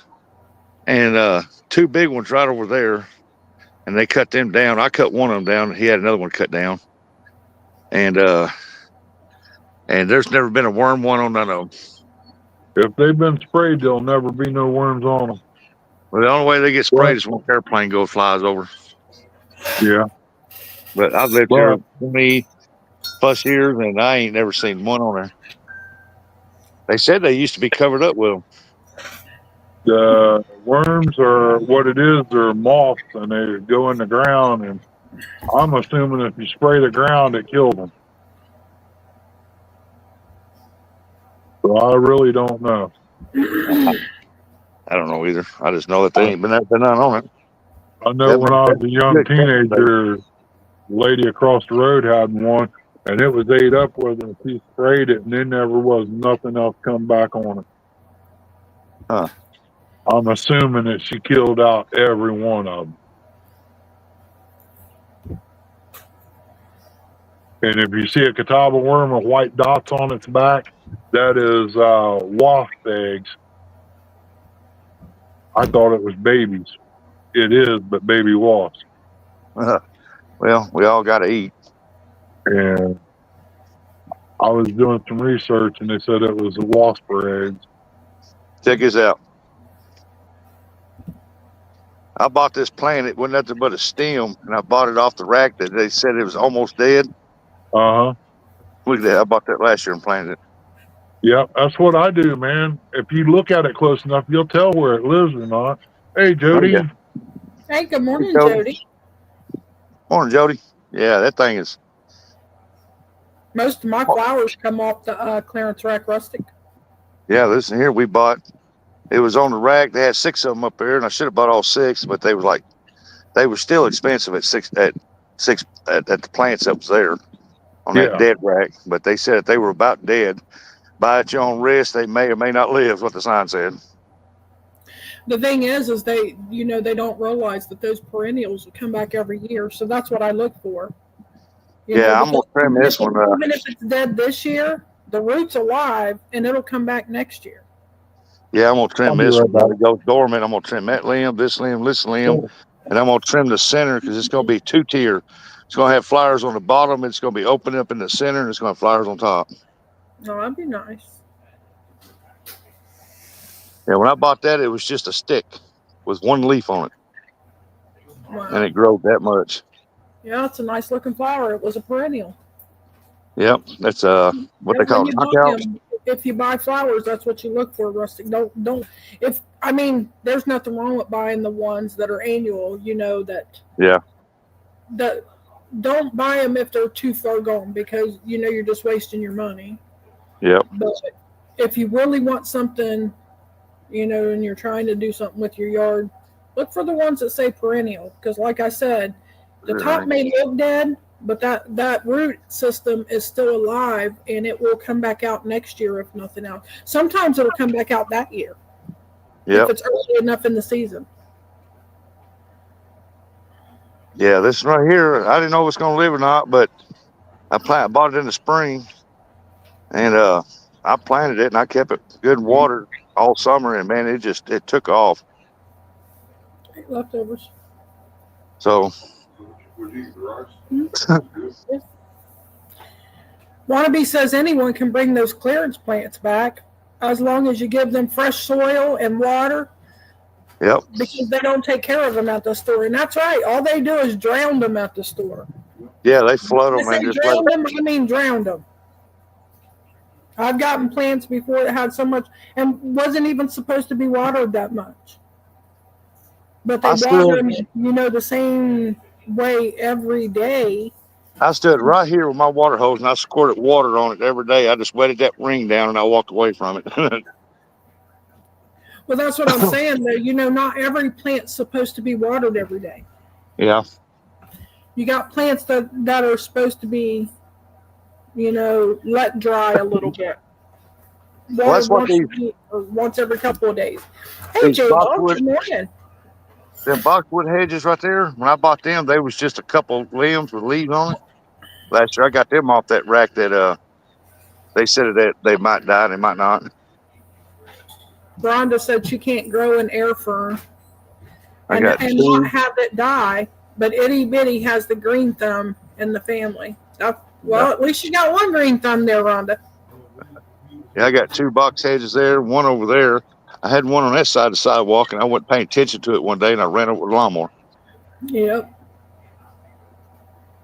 and 2 big ones right over there, and they cut them down. I cut one of them down. He had another one cut down, and there's never been a worm one on none of them. If they've been sprayed, there'll never be no worms on them. Well, the only way they get sprayed is when an airplane flies over. Yeah. But I've lived here 20+ years, and I ain't never seen one on there. They said they used to be covered up with them. The worms are what it is. They're moths, and they go in the ground. And I'm assuming if you spray the ground, it kills them. So I really don't know. I don't know either. I just know that they ain't been none on it. I know when I was a young teenager, the lady across the road had one, and it was ate up with her. She sprayed it, and there never was nothing else come back on it. Huh. I'm assuming that she killed out every one of them. And if you see a catawba worm with white dots on its back, that is wasp eggs. I thought it was babies. It is, but baby wasps. Well, we all got to eat. And I was doing some research, and they said it was the wasp eggs. Check this out. I bought this plant. It wasn't nothing but a stem, and I bought it off the rack that they said it was almost dead. Uh-huh. Look at that. I bought that last year and planted it. Yep, that's what I do, man. If you look at it close enough, you'll tell where it lives or not. Hey, Jody. Okay. Hey, good morning, Jody. Morning, Jody. Yeah, that thing is. Most of my flowers come off the clearance rack, Rustic. Yeah, listen here. We bought. It was on the rack. They had 6 of them up there, and I should have bought all 6, but they were still expensive at the plants that was there on that dead rack. But they said they were about dead. Buy at your own risk. They may or may not live. What the sign said. The thing is they don't realize that those perennials will come back every year. So that's what I look for. I'm gonna trim this one. Even if it's dead this year, the root's alive and it'll come back next year. Yeah, I'm gonna trim this one. It goes dormant. I'm gonna trim that limb, this limb, and I'm gonna trim the center because it's gonna be 2-tier. It's gonna have flowers on the bottom. It's gonna be open up in the center, and it's gonna have flowers on top. Oh, that'd be nice. Yeah, when I bought that, it was just a stick with 1 leaf on it, and it grew that much. Yeah, it's a nice looking flower. It was a perennial. Yep, that's what they And when call you buy knockouts. them, if you buy flowers, that's what you look for, Rustic. Don't. If I mean, there's nothing wrong with buying the ones that are annual. You know Yeah, that don't buy them if they're too far gone because you know you're just wasting your money. yep, But if you really want something, you know, and you're trying to do something with your yard, look for the ones that say perennial. Because, like I said, the top may look dead, but that root system is still alive, and it will come back out next year if nothing else. Sometimes it'll come back out that year if yep, it's early enough in the season. yeah. This one right here, I didn't know if it's gonna live or not, but bought it in the spring, and I planted it and I kept it good water all summer, and man, it took off. Leftovers. So Wannabe says anyone can bring those clearance plants back as long as you give them fresh soil and water yep, because they don't take care of them at the store. And that's right. All they do is drown them at the store. yeah, they flood When them I and say just let drown them, I mean drowned them. I've gotten plants before that had so much and wasn't even supposed to be watered that much. But they water them, you know, the same way every day. I stood right here with my water hose and I squirted water on it every day. I just wetted that ring down and I walked away from it. Well, that's what I'm saying, though. You know, not every plant's supposed to be watered every day. Yeah. You got plants that are supposed to be, you know, let dry a little bit. Well, that's what once every couple of days. Hey, J Ball, good morning. Them boxwood hedges right there, when I bought them, they was just a couple limbs with leaves on it. Last year I got them off that rack that they said that they might die, they might not. Rhonda said she can't grow an air fern and not have it die, but Itty Bitty has the green thumb in the family. Well, at least you got one green thumb there, Rhonda. Yeah, I got 2 box hedges there, one over there. I had one on that side of the sidewalk, and I wasn't paying attention to it one day, and I ran over with a lawnmower. Yep.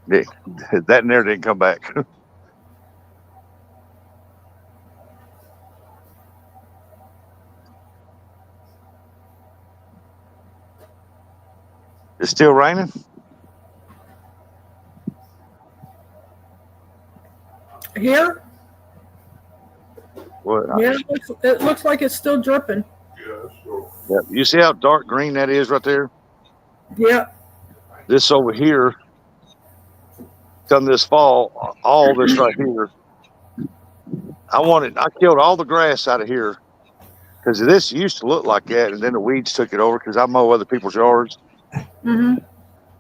Yeah, that and there didn't come back. It's still raining? Here? What? Yeah, it looks like it's still dripping. Yeah. You see how dark green that is right there? Yeah. This over here, come this fall, all this right here, I killed all the grass out of here because this used to look like that, and then the weeds took it over because I mow other people's yards. Mm-hmm.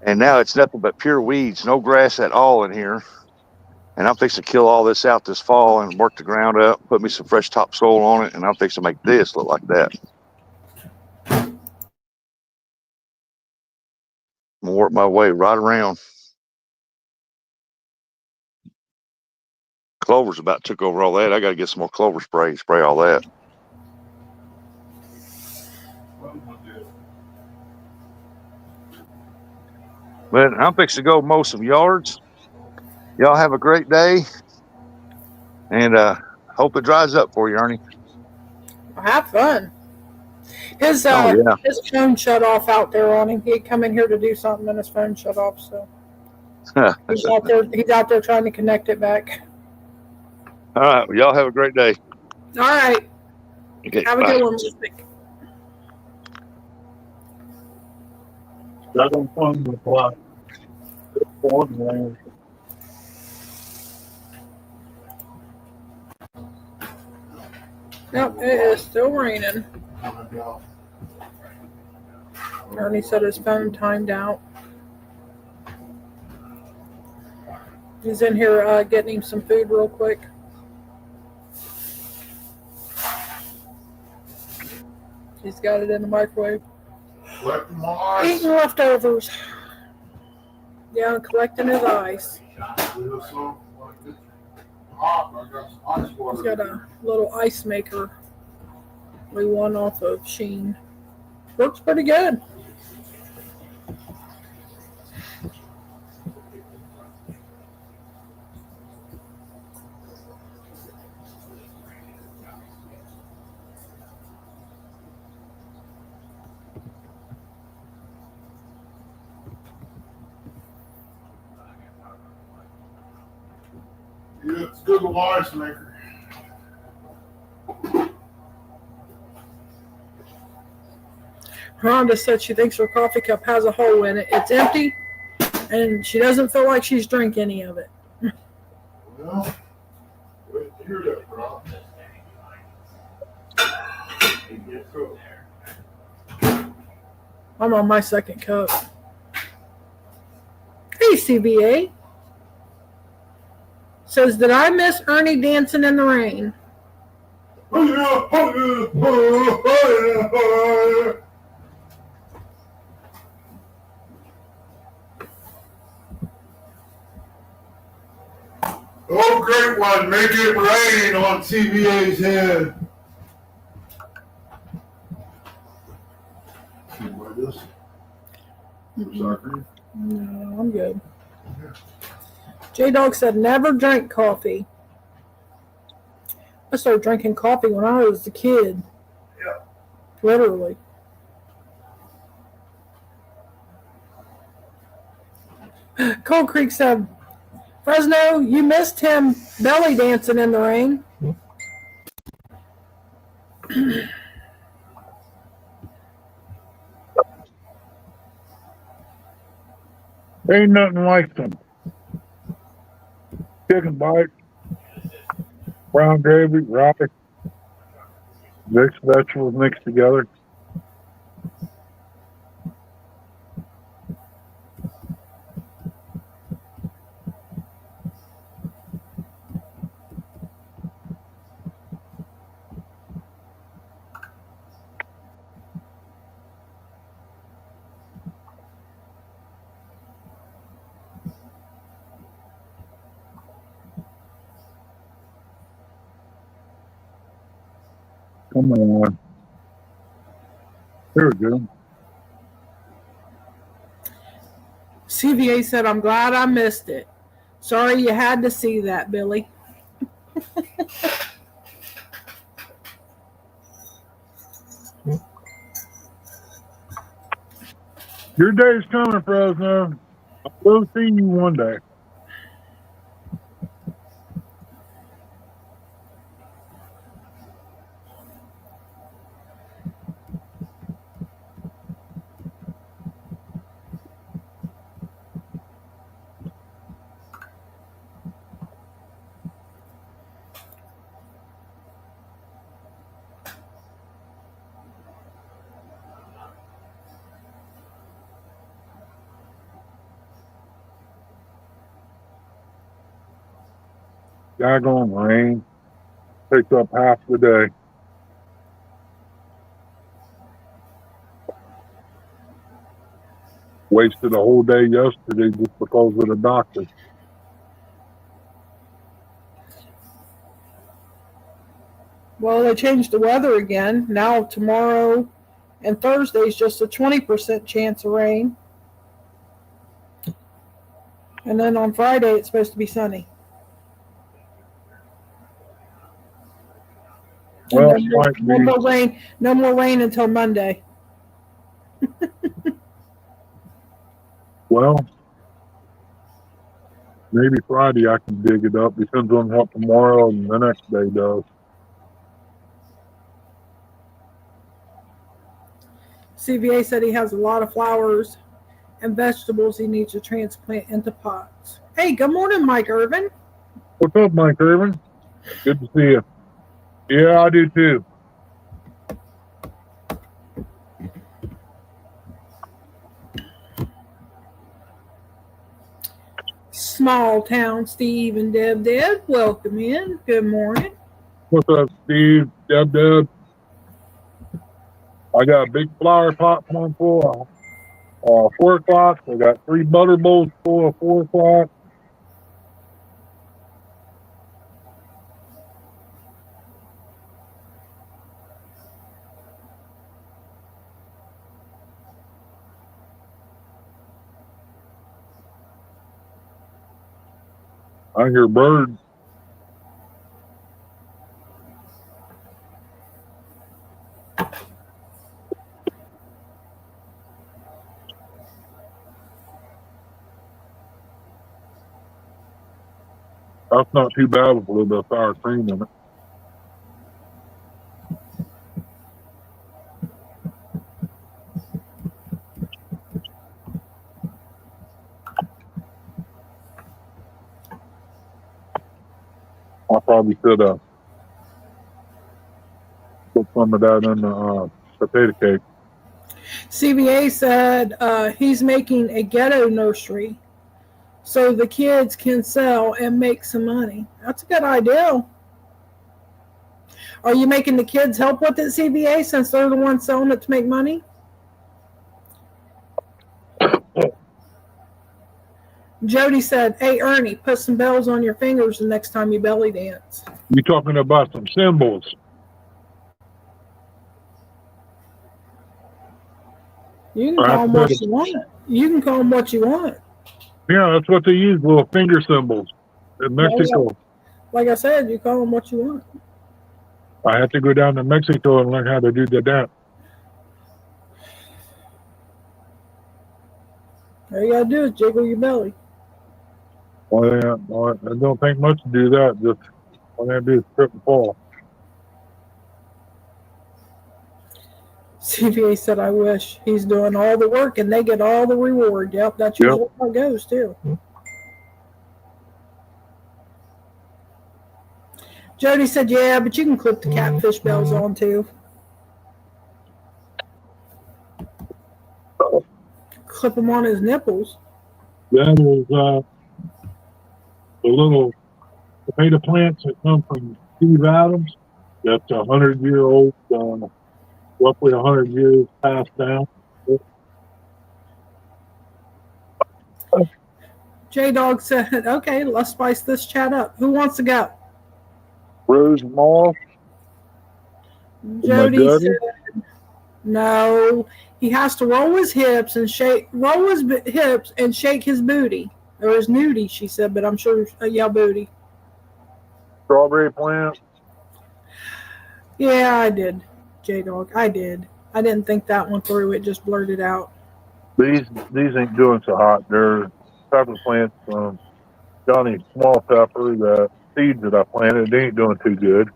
And now it's nothing but pure weeds, no grass at all in here. And I'm fixing to kill all this out this fall and work the ground up, put me some fresh topsoil on it, and I'm fixing to make this look like that. I'm gonna work my way right around. Clover's about took over all that. I got to get some more clover spray all that. But I'm fixing to go mow some yards. Y'all have a great day, and hope it dries up for you, Ernie. Have fun. His phone shut off out there on him. He'd come in here to do something, and his phone shut off. So he's out there. He's out there trying to connect it back. All right, well, y'all have a great day. All right. Okay, have a good one. Yep, it is still raining. Ernie said his phone timed out. He's in here getting him some food real quick. He's got it in the microwave. Eating leftovers. Yeah, collecting his ice. He's got a little ice maker we won off of Sheen. Works pretty good. Google Ice Maker. Rhonda said she thinks her coffee cup has a hole in it. It's empty, and she doesn't feel like she's drank any of it. Well, wait to hear that, bro. I'm on my second cup. Hey, CBA. Says, did I miss Ernie dancing in the rain? Oh, great one. Make it rain on TVA's head. This? No, I'm good. J-Dog said, never drank coffee. I started drinking coffee when I was a kid. Yeah. Literally. Cold Creek said, Fresno, you missed him belly dancing in the rain. Ain't nothing like them. Chicken bites, brown gravy, rice, mixed vegetables mixed together. Come on. There we go. CVA said, I'm glad I missed it. Sorry you had to see that, Billy. Your day's coming, Fresno. I will see you one day. Daggone rain. Takes up half the day. Wasted a whole day yesterday just because of the doctor. Well, they changed the weather again. Now tomorrow and Thursday's just a 20% chance of rain. And then on Friday it's supposed to be sunny. Well, And no more rain. No more rain until Monday. Well, maybe Friday I can dig it up. Depends on how tomorrow and the next day does. CVA said he has a lot of flowers and vegetables he needs to transplant into pots. Hey, good morning, Mike Irvin. What's up, Mike Irvin? Good to see you. Yeah, I do too. Small town Steve and Deb, welcome in. Good morning. What's up, Steve? Deb? I got a big flower pot coming full of 4 o'clock. I got 3 butter bowls full of 4 o'clock. I hear birds. That's not too bad with a little bit of sour cream in it. I probably should put some of that in the potato cake. CBA said he's making a ghetto nursery so the kids can sell and make some money. That's a good idea. Are you making the kids help with it, CBA, since they're the ones selling it to make money? Jody said, hey, Ernie, put some bells on your fingers the next time you belly dance. You talking about some symbols? You can call them what you want. You can call them what you want. Yeah, that's what they use, little finger symbols in Mexico. Like I said, you call them what you want. I have to go down to Mexico and learn how to do the dance. All you gotta do is jiggle your belly. Well, yeah, I don't think much to do that. Just all I have to do is trip and fall. CPA said, I wish. He's doing all the work and they get all the reward. Yep, that's usually how it goes, too. Jody said, yeah, but you can clip the catfish bells on, too. Clip them on his nipples. That is the little tomato plants that come from Steve Adams. That's 100-year-old, roughly 100 years passed down. J-Dog said, okay, let's spice this chat up. Who wants to go? Rose Moss. Jody said, no. He has to roll his hips and shake his booty. Or his nudie, she said, but I'm sure, booty. Strawberry plant. Yeah, I did, J-Dog. I did. I didn't think that one through. It just blurted out. These ain't doing so hot. They're pepper plants from Johnny Small Pepper. The seeds that I planted, they ain't doing too good.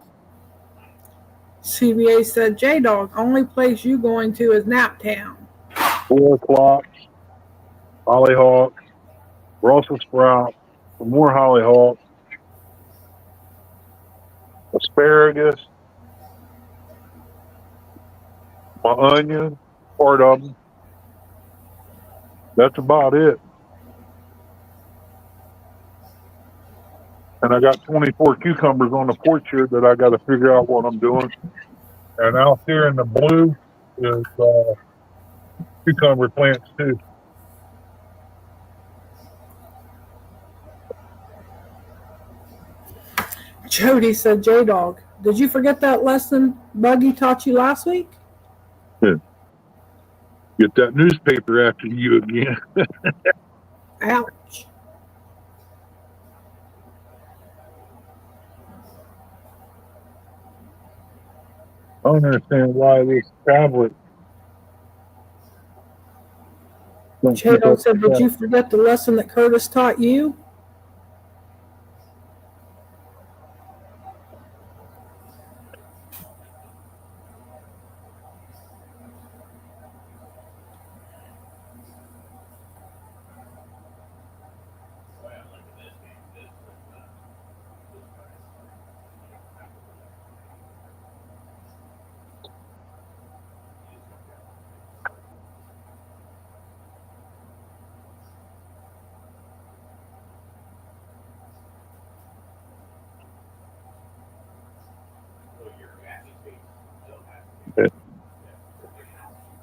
CBA said, J-Dog, only place you going to is Naptown. 4 o'clock, hollyhock, Brussels sprout, some more hollyhock, asparagus, my onion, part of them. That's about it. And I got 24 cucumbers on the porch here that I got to figure out what I'm doing. And out there in the blue is cucumber plants too. Jody said, J-Dog, did you forget that lesson Buggy taught you last week? Get that newspaper after you again. Ouch. I don't understand why this tablet. J-Dog said, did you forget the lesson that Curtis taught you?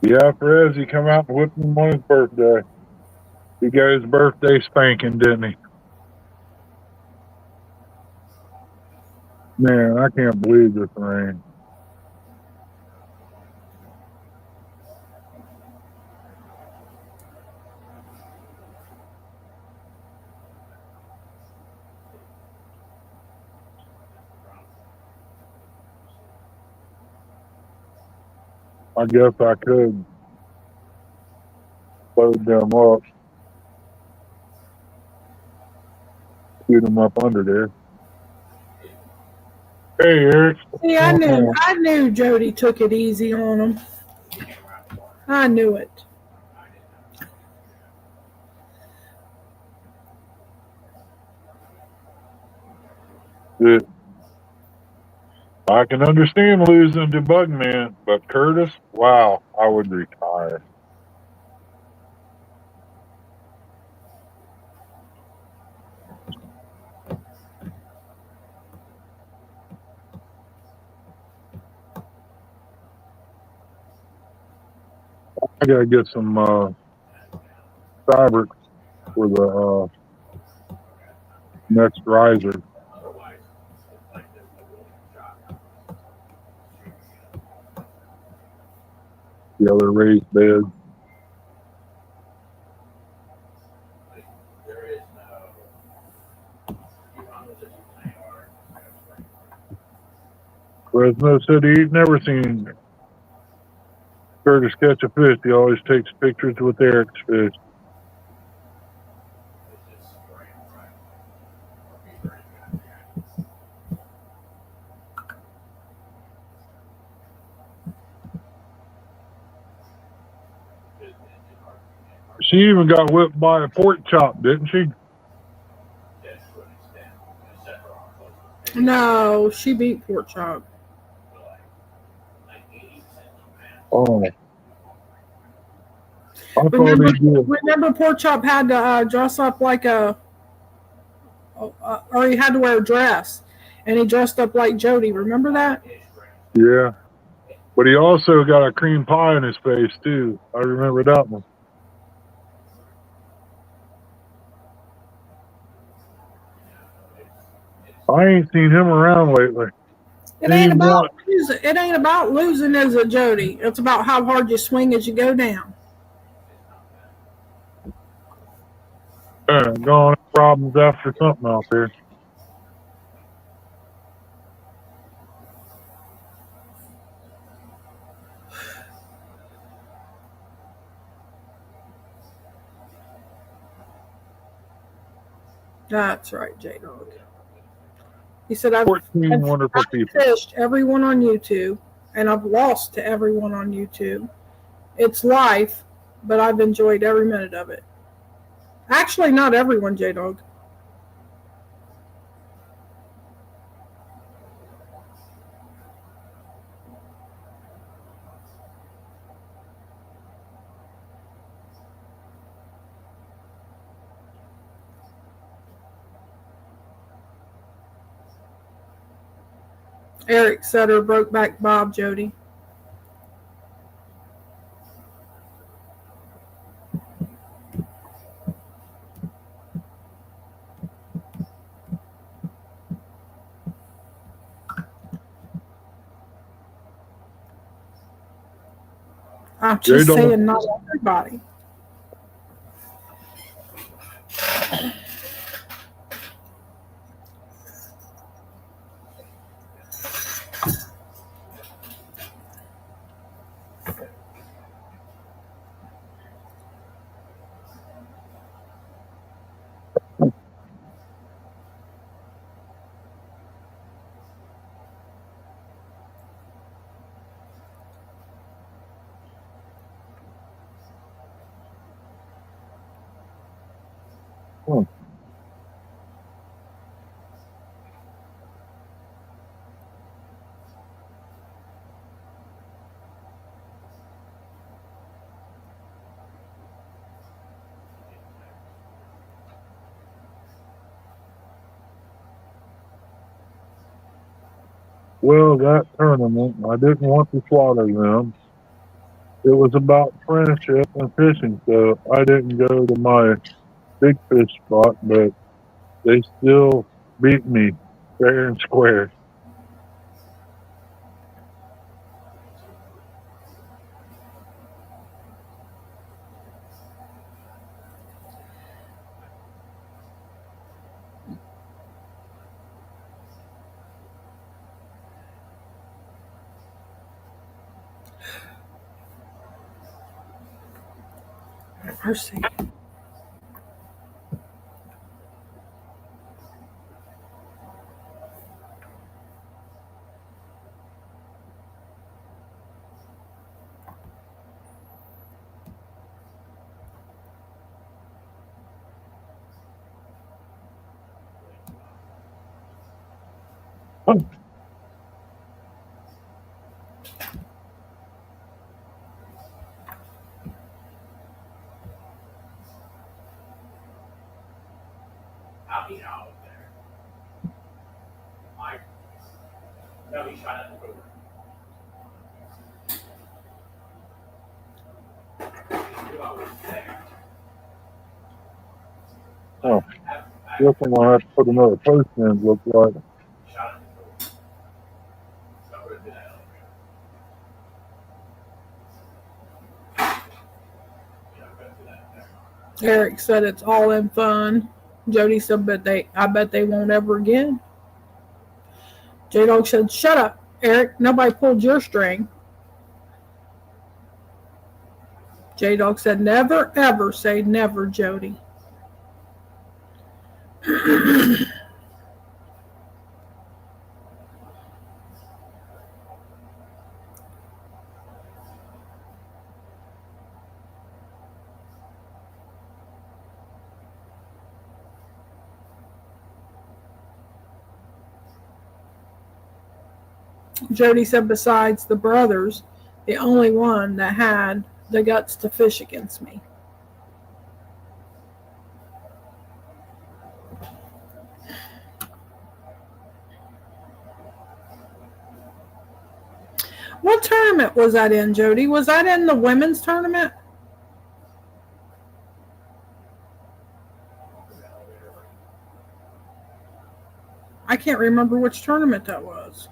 Yeah, Perez, he come out and whipped him on his birthday. He got his birthday spanking, didn't he? Man, I can't believe this rain. I guess I could load them up, shoot them up under there. Hey, Eric. See, I knew Jody took it easy on him. I knew it. I can understand losing to Bugman, but Curtis, wow, I would retire. I gotta get some fabric for the next riser. The other raised bed. Fresno said he's never seen Curtis catch a fish. He always takes pictures with Eric's fish. She even got whipped by a pork chop, didn't she? No, she beat Pork Chop. Oh. I thought Remember, he did. remember Pork Chop had to dress up like or he had to wear a dress, and he dressed up like Jody. Remember that? Yeah. But he also got a cream pie in his face, too. I remember that one. I ain't seen him around lately. It ain't about losing. It ain't about losing as a Jody. It's about how hard you swing as you go down. Gone problems after something out there. That's right, J Dog. He said, I've 14 wonderful people. fished everyone on YouTube, and I've lost to everyone on YouTube. It's life, but I've enjoyed every minute of it. Actually, not everyone, J Dog. Eric Sutter, Brokeback Bob, Jody. I'm just saying, not everybody. Well, that tournament, I didn't want to slaughter them. It was about friendship and fishing, so I didn't go to my big fish spot, but they still beat me fair and square. Mercy. Oh, guess I'm gonna have to put another post in. Looks like. Eric said it's all in fun. Jody said, I bet they won't ever again. J-Dog said, shut up, Eric. Nobody pulled your string. J-Dog said, never, ever say never, Jody. Jody said, besides the brothers, the only one that had the guts to fish against me. What tournament was that in, Jody? Was that in the women's tournament? I can't remember which tournament that was.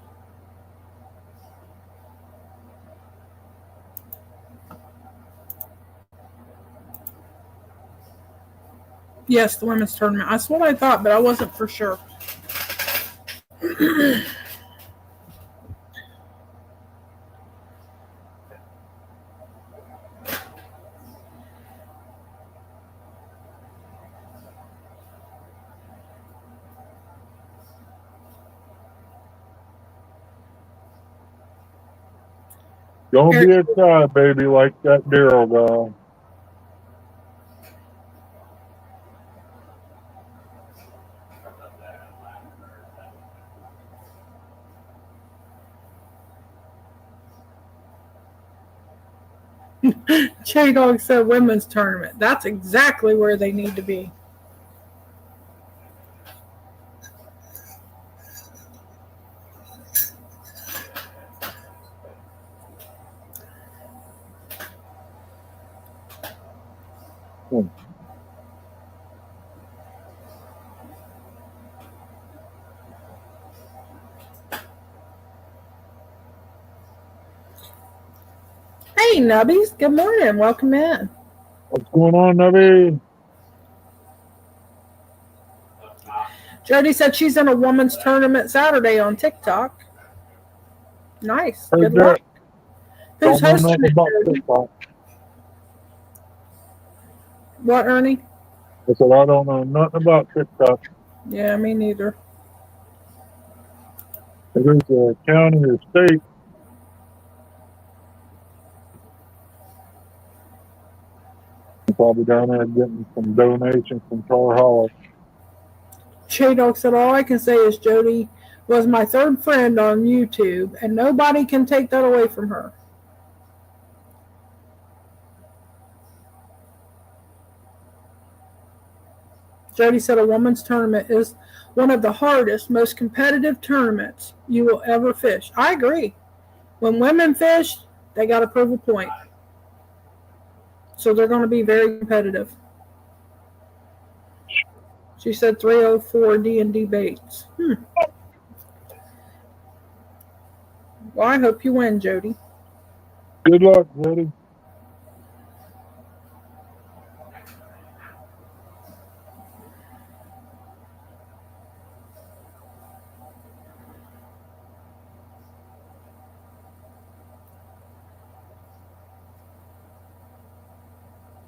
Yes, the women's tournament. That's what I thought, but I wasn't for sure. Don't be a shy baby like that Daryl guy. J-Dog said women's tournament. That's exactly where they need to be. Hey, Nubbies. Good morning. Welcome in. What's going on, Nubby? Jody said she's in a women's tournament Saturday on TikTok. Nice. Heard Good that. luck. Who's Don't know hosting nothing it, about Jody? TikTok. What, Ernie? I said I don't know nothing about TikTok. Yeah, me neither. If it's a county or state, I'm probably down there getting some donations from Tar Hollow. J-Dog said, all I can say is Jody was my third friend on YouTube, and nobody can take that away from her. Jody said a women's tournament is one of the hardest, most competitive tournaments you will ever fish. I agree. When women fish, they got to prove a point. So they're going to be very competitive. She said 304 D&D Baits. Well, I hope you win, Jody. Good luck, Jody.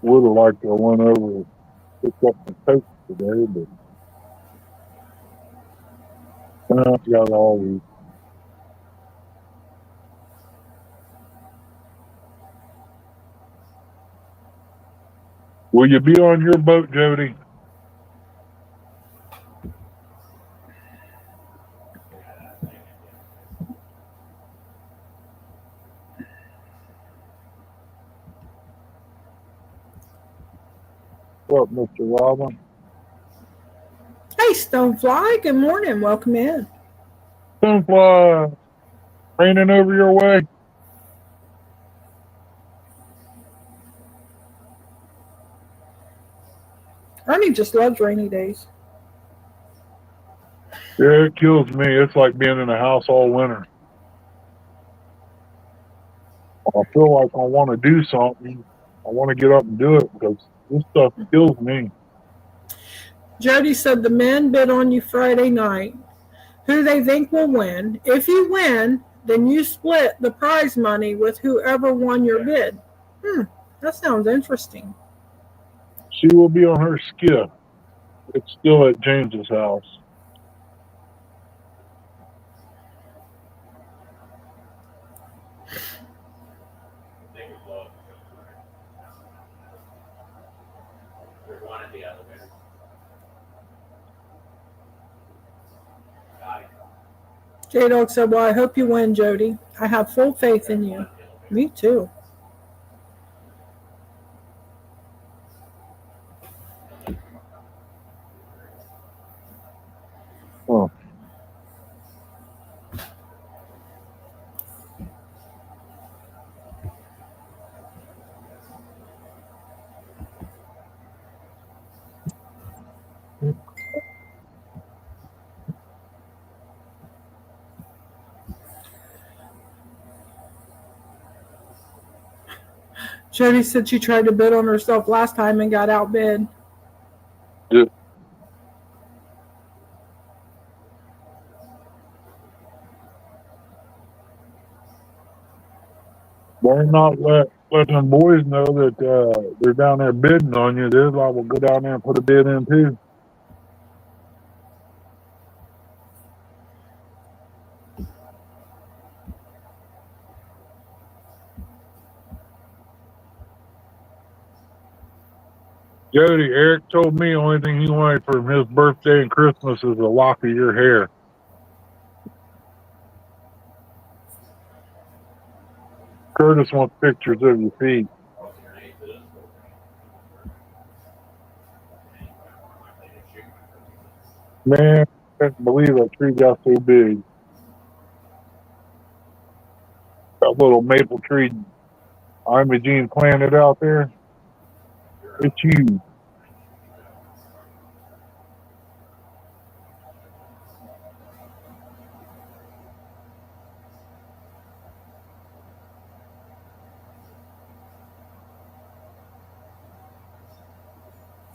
Would have liked to have went over and picked up some coats today, but I got all these. Will you be on your boat, Jody? What, Mr. Robin? Hey, Stonefly. Good morning. Welcome in. Stonefly, raining over your way. Ernie just loves rainy days. Yeah, it kills me. It's like being in a house all winter. I feel like I want to do something. I want to get up and do it because this stuff kills me. Jody said the men bid on you Friday night who they think will win. If you win, then you split the prize money with whoever won your bid. That sounds interesting. She will be on her skiff. It's still at James's house. J Dog said, well, I hope you win, Jody. I have full faith in you. Me too. Huh. Jody said she tried to bid on herself last time and got outbid. Yeah. Better not let them boys know that they're down there bidding on you. They're liable to go down there and put a bid in too. Jody, Eric told me the only thing he wanted for his birthday and Christmas is a lock of your hair. Curtis wants pictures of your feet. Man, I can't believe that tree got so big. That little maple tree Imogene planted out there, it's huge.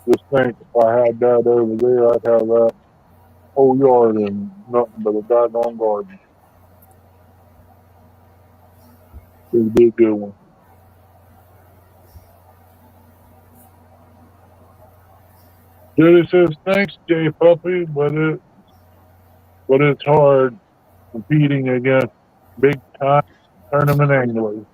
Just think if I had that over there, I'd have that whole yard and nothing but a doggone garden. It'd be a good one. Judy says, thanks, Jay Puppy, but it's hard competing against big time tournament anglers.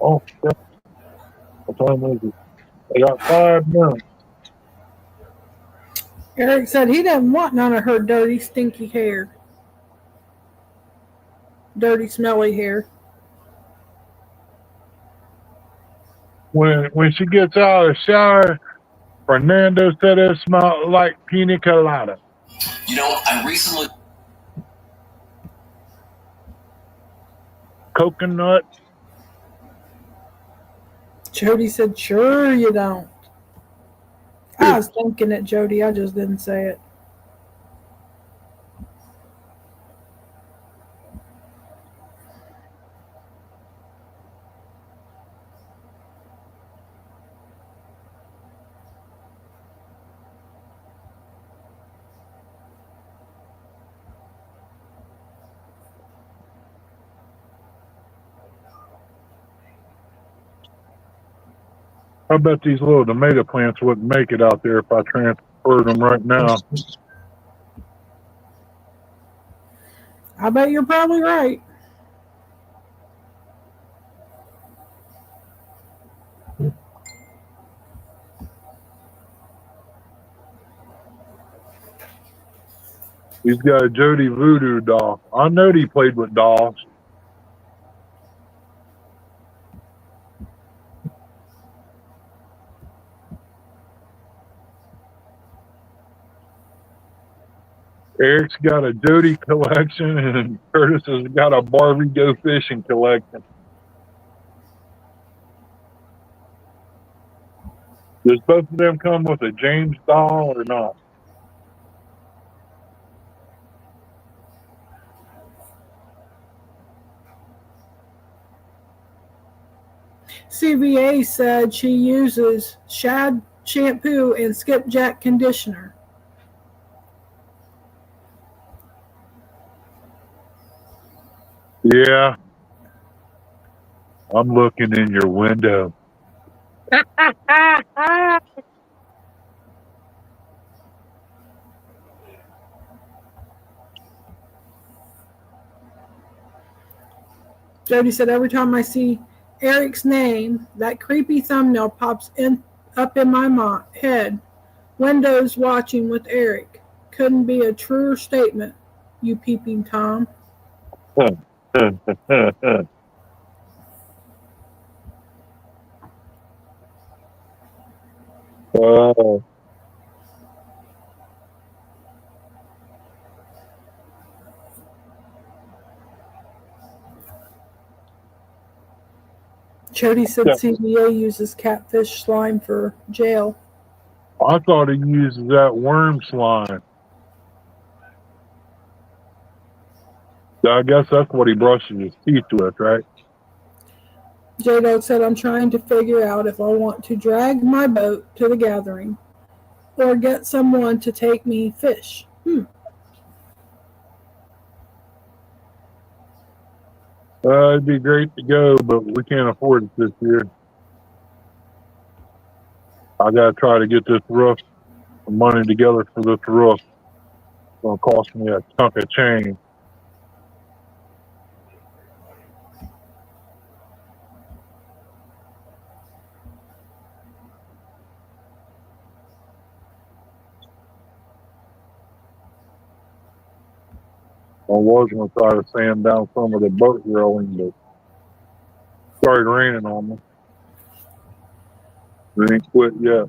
Oh, yeah. What time is it? I got 5 minutes. Eric said he didn't want none of her dirty, stinky hair. Dirty, smelly hair. When she gets out of the shower, Fernando said it smelled like pina colada. You know, I recently. Coconut. Jody said, sure you don't. I was thinking it, Jody. I just didn't say it. I bet these little tomato plants wouldn't make it out there if I transferred them right now. I bet you're probably right. He's got a Jody Voodoo doll. I know he played with dolls. Eric's got a Jody collection, and Curtis has got a Barbie Go Fishing collection. Does both of them come with a James doll or not? CVA said she uses Shad shampoo and Skipjack conditioner. Yeah. I'm looking in your window. Jody said, every time I see Eric's name, that creepy thumbnail pops up in my head. Windows watching with Eric. Couldn't be a truer statement, you peeping Tom. Jody said CVA uses catfish slime for jail. I thought he uses that worm slime. I guess that's what he brushes his teeth with, right? J-Dog said, I'm trying to figure out if I want to drag my boat to the gathering or get someone to take me fish. It'd be great to go, but we can't afford it this year. I got to try to get this roof, money together for this roof. It's going to cost me a chunk of change. I was going to try to sand down some of the boat railing, but it started raining on me. It ain't quit yet.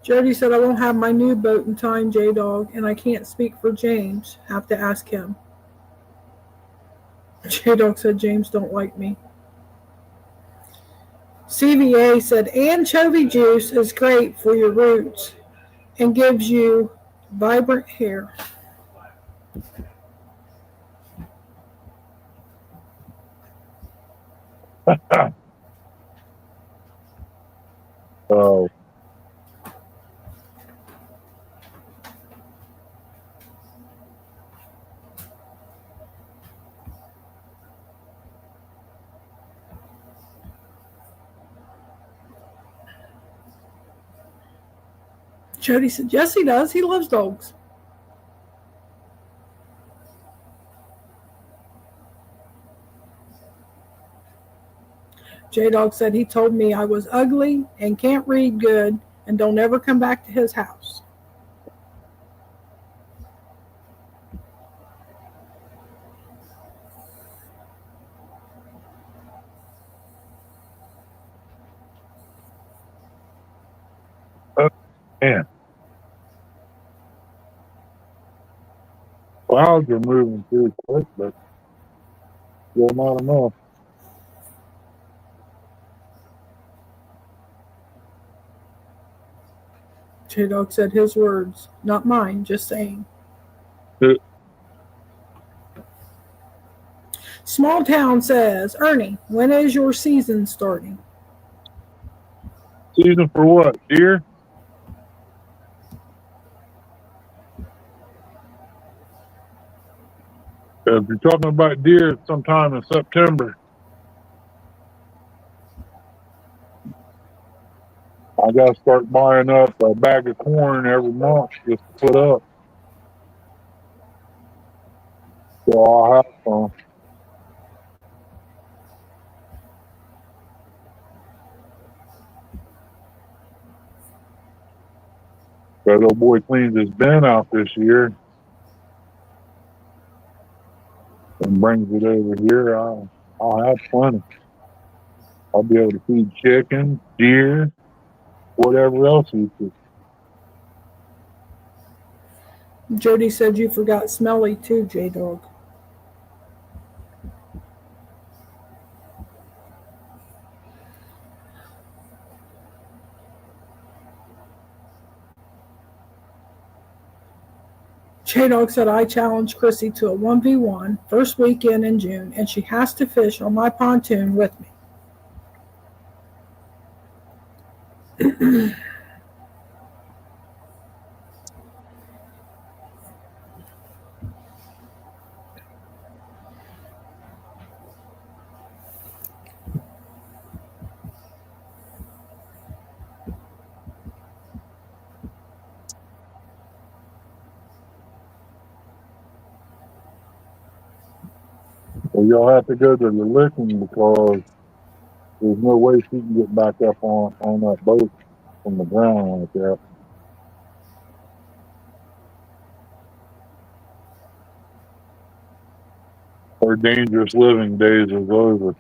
Jody said, I won't have my new boat in time, J-Dog, and I can't speak for James. Have to ask him. J-Dog said, James don't like me. CVA said, anchovy juice is great for your roots and gives you vibrant hair. Oh. Jody said, yes, he does. He loves dogs. J-Dog said he told me I was ugly and can't read good and don't ever come back to his house. Man. Clouds are moving pretty quick, but still not enough. J-Dog said his words, not mine, just saying. Small Town says, Ernie, when is your season starting? Season for what? Deer? If you're talking about deer, it's sometime in September. I got to start buying up a bag of corn every month just to put up. So I'll have some. That old boy cleans his bin out this year and brings it over here. I'll have plenty. I'll be able to feed chickens, deer, whatever else he could. Jody said you forgot Smelly too, J-Dog. J-Dog said I challenged Chrissy to a 1v1 first weekend in June, and she has to fish on my pontoon with me. Well, you'll have to go to the licking because there's no way she can get back up on that boat from the ground like that. Her dangerous living days is over.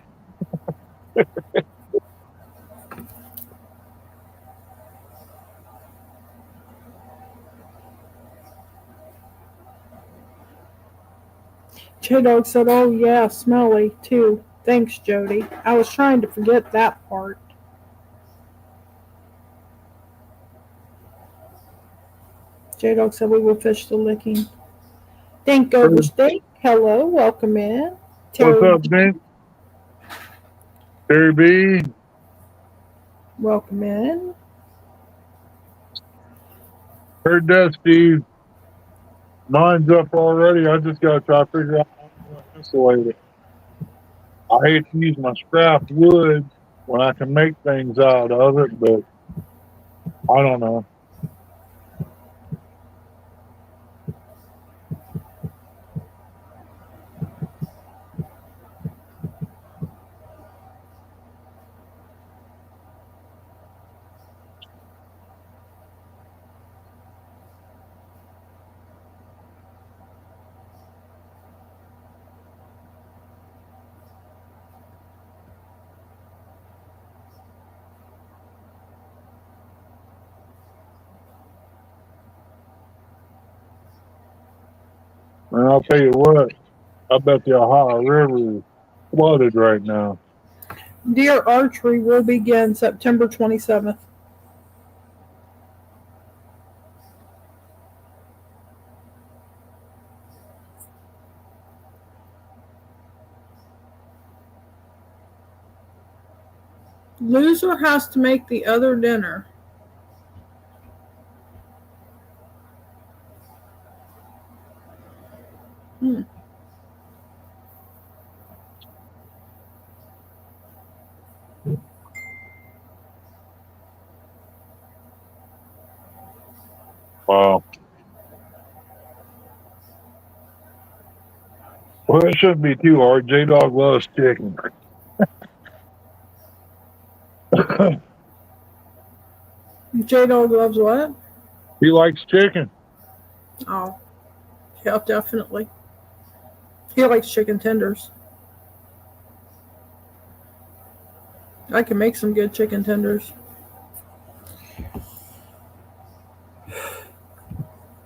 J-Dog said, oh yeah, Smelly too. Thanks, Jody. I was trying to forget that part. J-Dog said we will fish the licking. Think over steak. Hello, welcome in. What's Terry, up, Dink? Terry B. welcome in. Heard that, Steve. Mine's up already. I just got to try to figure out how I'm going to insulate it. I hate to use my scrap wood when I can make things out of it, but I don't know. And I'll tell you what, I bet the Ohio River is flooded right now. Deer archery will begin September 27th. Loser has to make the other dinner. Wow. Well, it shouldn't be too hard. J-Dog loves chicken. J-Dog loves what? He likes chicken. Oh, yeah, definitely. He likes chicken tenders. I can make some good chicken tenders.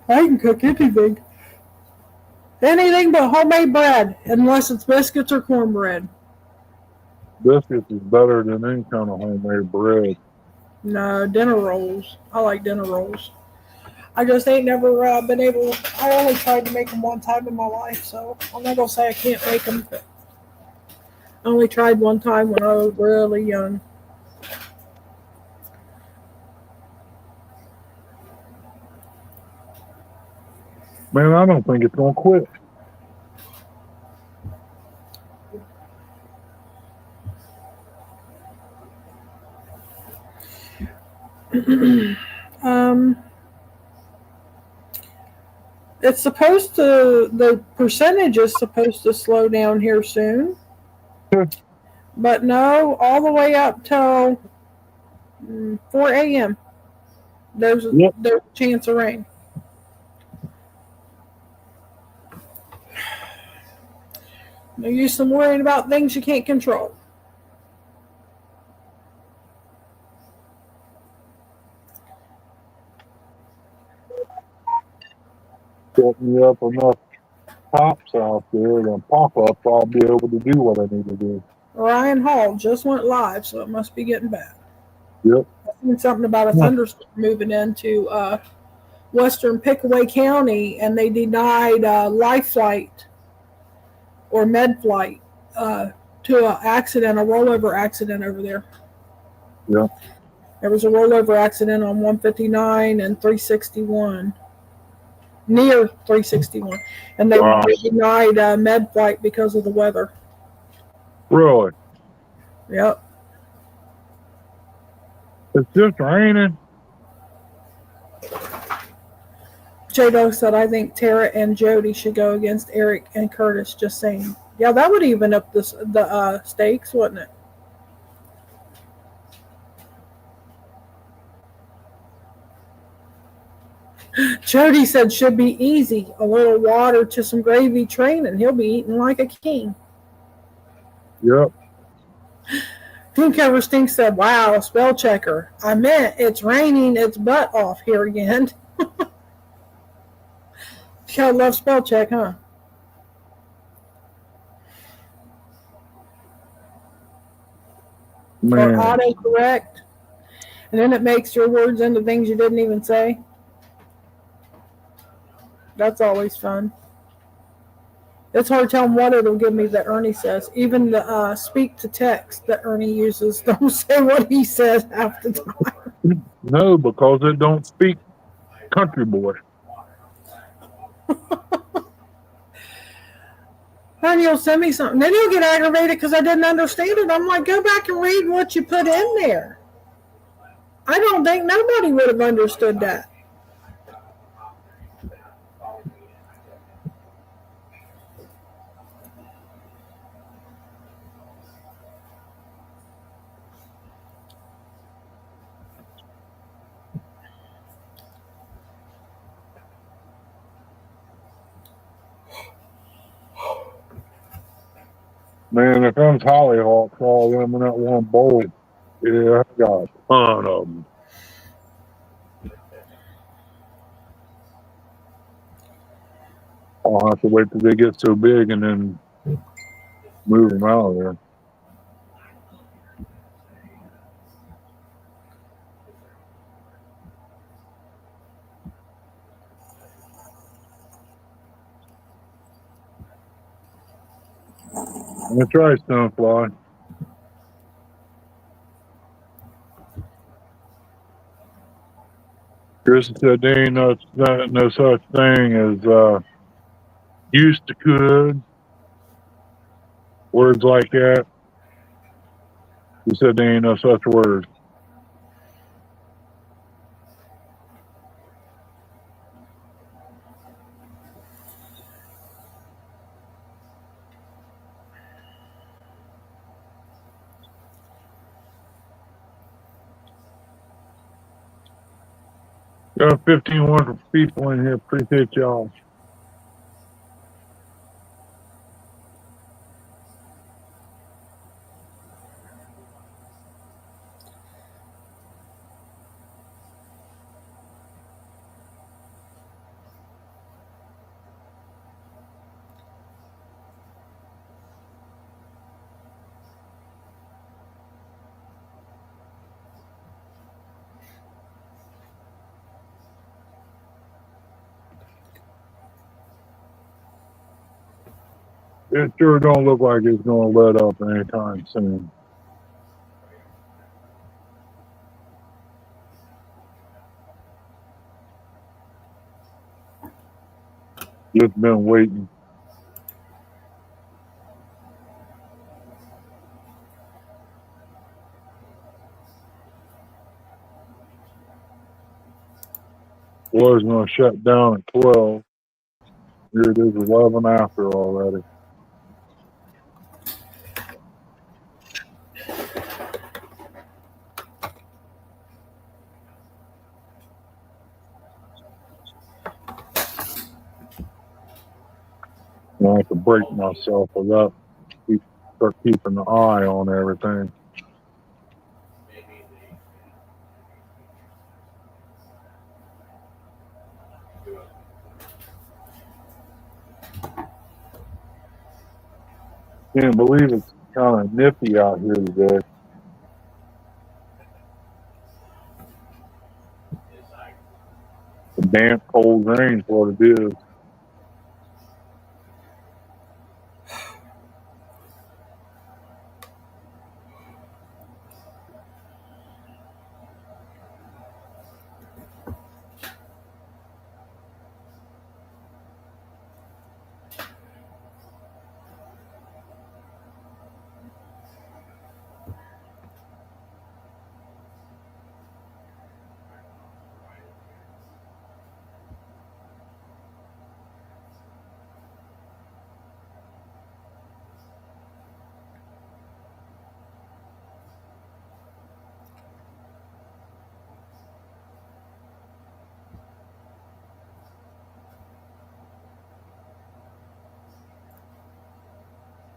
I can cook anything. Anything but homemade bread, unless it's biscuits or cornbread. Biscuits is better than any kind of homemade bread. No, dinner rolls. I like dinner rolls. I just ain't never been able. I only tried to make them one time in my life, so I'm not gonna say I can't make them. But I only tried one time when I was really young. Man, I don't think it's going to quit. It's supposed to. The percentage is supposed to slow down here soon. But no, all the way up till 4 a.m. There's a chance of rain. No use in worrying about things you can't control. set me up enough tops out there and pop up, I'll be able to do what I need to do. Ryan Hall just went live, so it must be getting bad. Yep. I seen something about a Yeah. thunderstorm moving into western Pickaway County, and they denied life flight or med flight to a rollover accident over there. Yeah. There was a rollover accident on 159 and 361, near 361, and they Wow. denied med flight because of the weather. Really? Yep. It's just raining. Jado said, I think Tara and Jody should go against Eric and Curtis. Just saying. Yeah, that would even up the stakes, wouldn't it? Jody said, should be easy. A little water to some gravy train, and he'll be eating like a king. Yep. Pink Cover Stink said, wow, a spell checker. I meant it's raining its butt off here again. Gotta love spell check, huh? Man. Or autocorrect. And then it makes your words into things you didn't even say. That's always fun. It's hard telling what it'll give me that Ernie says. Even the speak to text that Ernie uses don't say what he says half the time. No, because it don't speak country boy. Then you'll send me something. Then you'll get aggravated because I didn't understand it. I'm like, go back and read what you put in there. I don't think nobody would have understood that. Man, if them hollyhocks all them in that one bowl, yeah, I got a ton of them. I'll have to wait till they get so big and then move them out of there. That's right, Stonefly. Chris said there ain't no such thing as used to could. Words like that. He said there ain't no such word. Got 15 wonderful people in here. Appreciate y'all. It sure don't look like it's going to let up anytime soon. Just been waiting. Was going to shut down at 12. Here it is 11 after already. I have to break myself of that. Start keeping an eye on everything. Can't believe it's kind of nippy out here today. The damp, cold rain's what it is.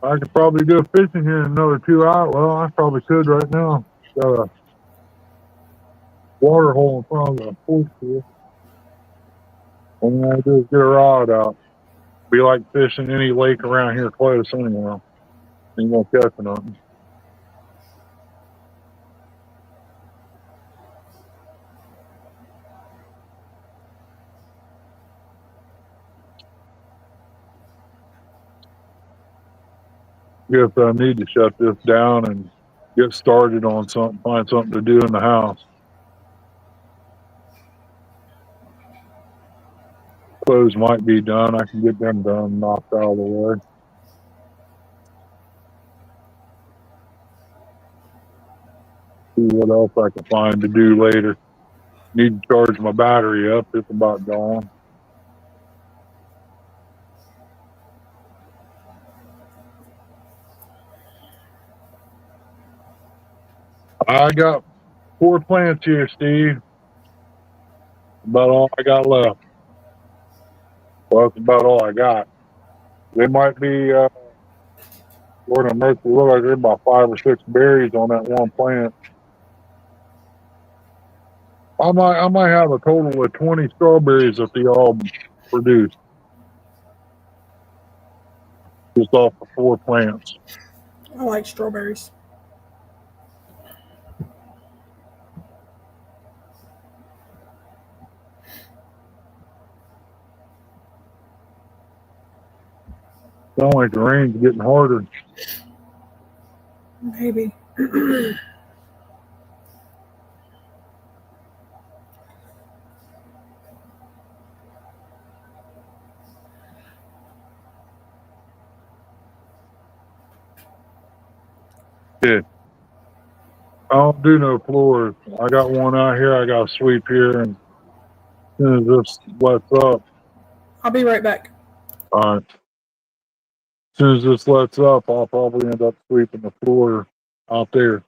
I could probably go fishing here in another 2 hours. Well, I probably could right now. Got a water hole in front of the porch here. All I do is get a rod out. Be like fishing any lake around here close anyway. Ain't gonna catch nothing. Guess I need to shut this down and get started on something, find something to do in the house. Clothes might be done. I can get them done, knocked out of the way. See what else I can find to do later. Need to charge my battery up. It's about gone. I got 4 plants here, Steve. About all I got left. Well, that's about all I got. They might be, Lord have mercy, look like there's about 5 or 6 berries on that one plant. I might have a total of 20 strawberries if they all produce. Just off the 4 plants. I like strawberries. Sound like the rain's getting harder. Maybe. Yeah. I don't do no floors. I got one out here. I got to sweep here, and as soon as this lets up, I'll be right back. as soon as this lets up, I'll probably end up sweeping the floor out there.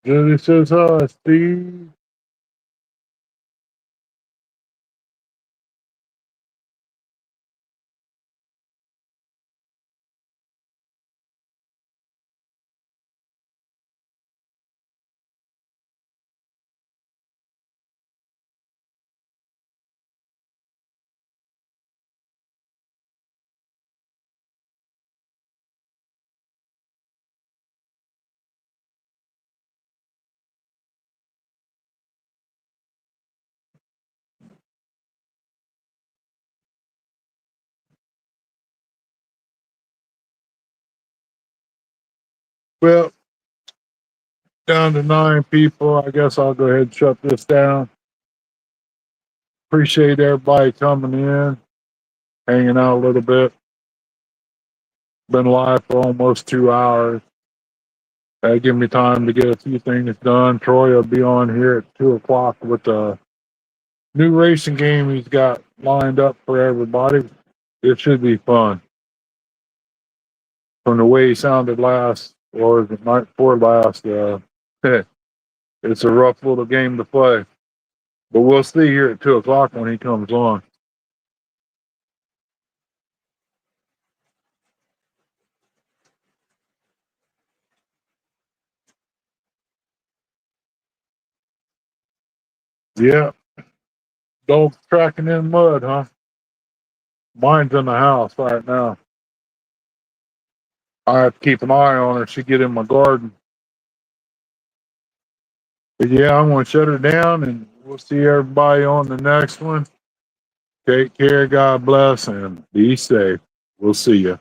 Judy says, hi, Steve. Well, down to 9 people. I guess I'll go ahead and shut this down. Appreciate everybody coming in, hanging out a little bit. Been live for almost 2 hours. That give me time to get a few things done. Troy will be on here at 2 o'clock with a new racing game he's got lined up for everybody. It should be fun. from the way he sounded last, or the night before last, it's a rough little game to play. But we'll see here at 2 o'clock when he comes on. Yeah. Dog tracking in mud, huh? Mine's in the house right now. I have to keep an eye on her. She get in my garden. But yeah, I'm going to shut her down, and we'll see everybody on the next one. Take care. God bless, and be safe. We'll see you.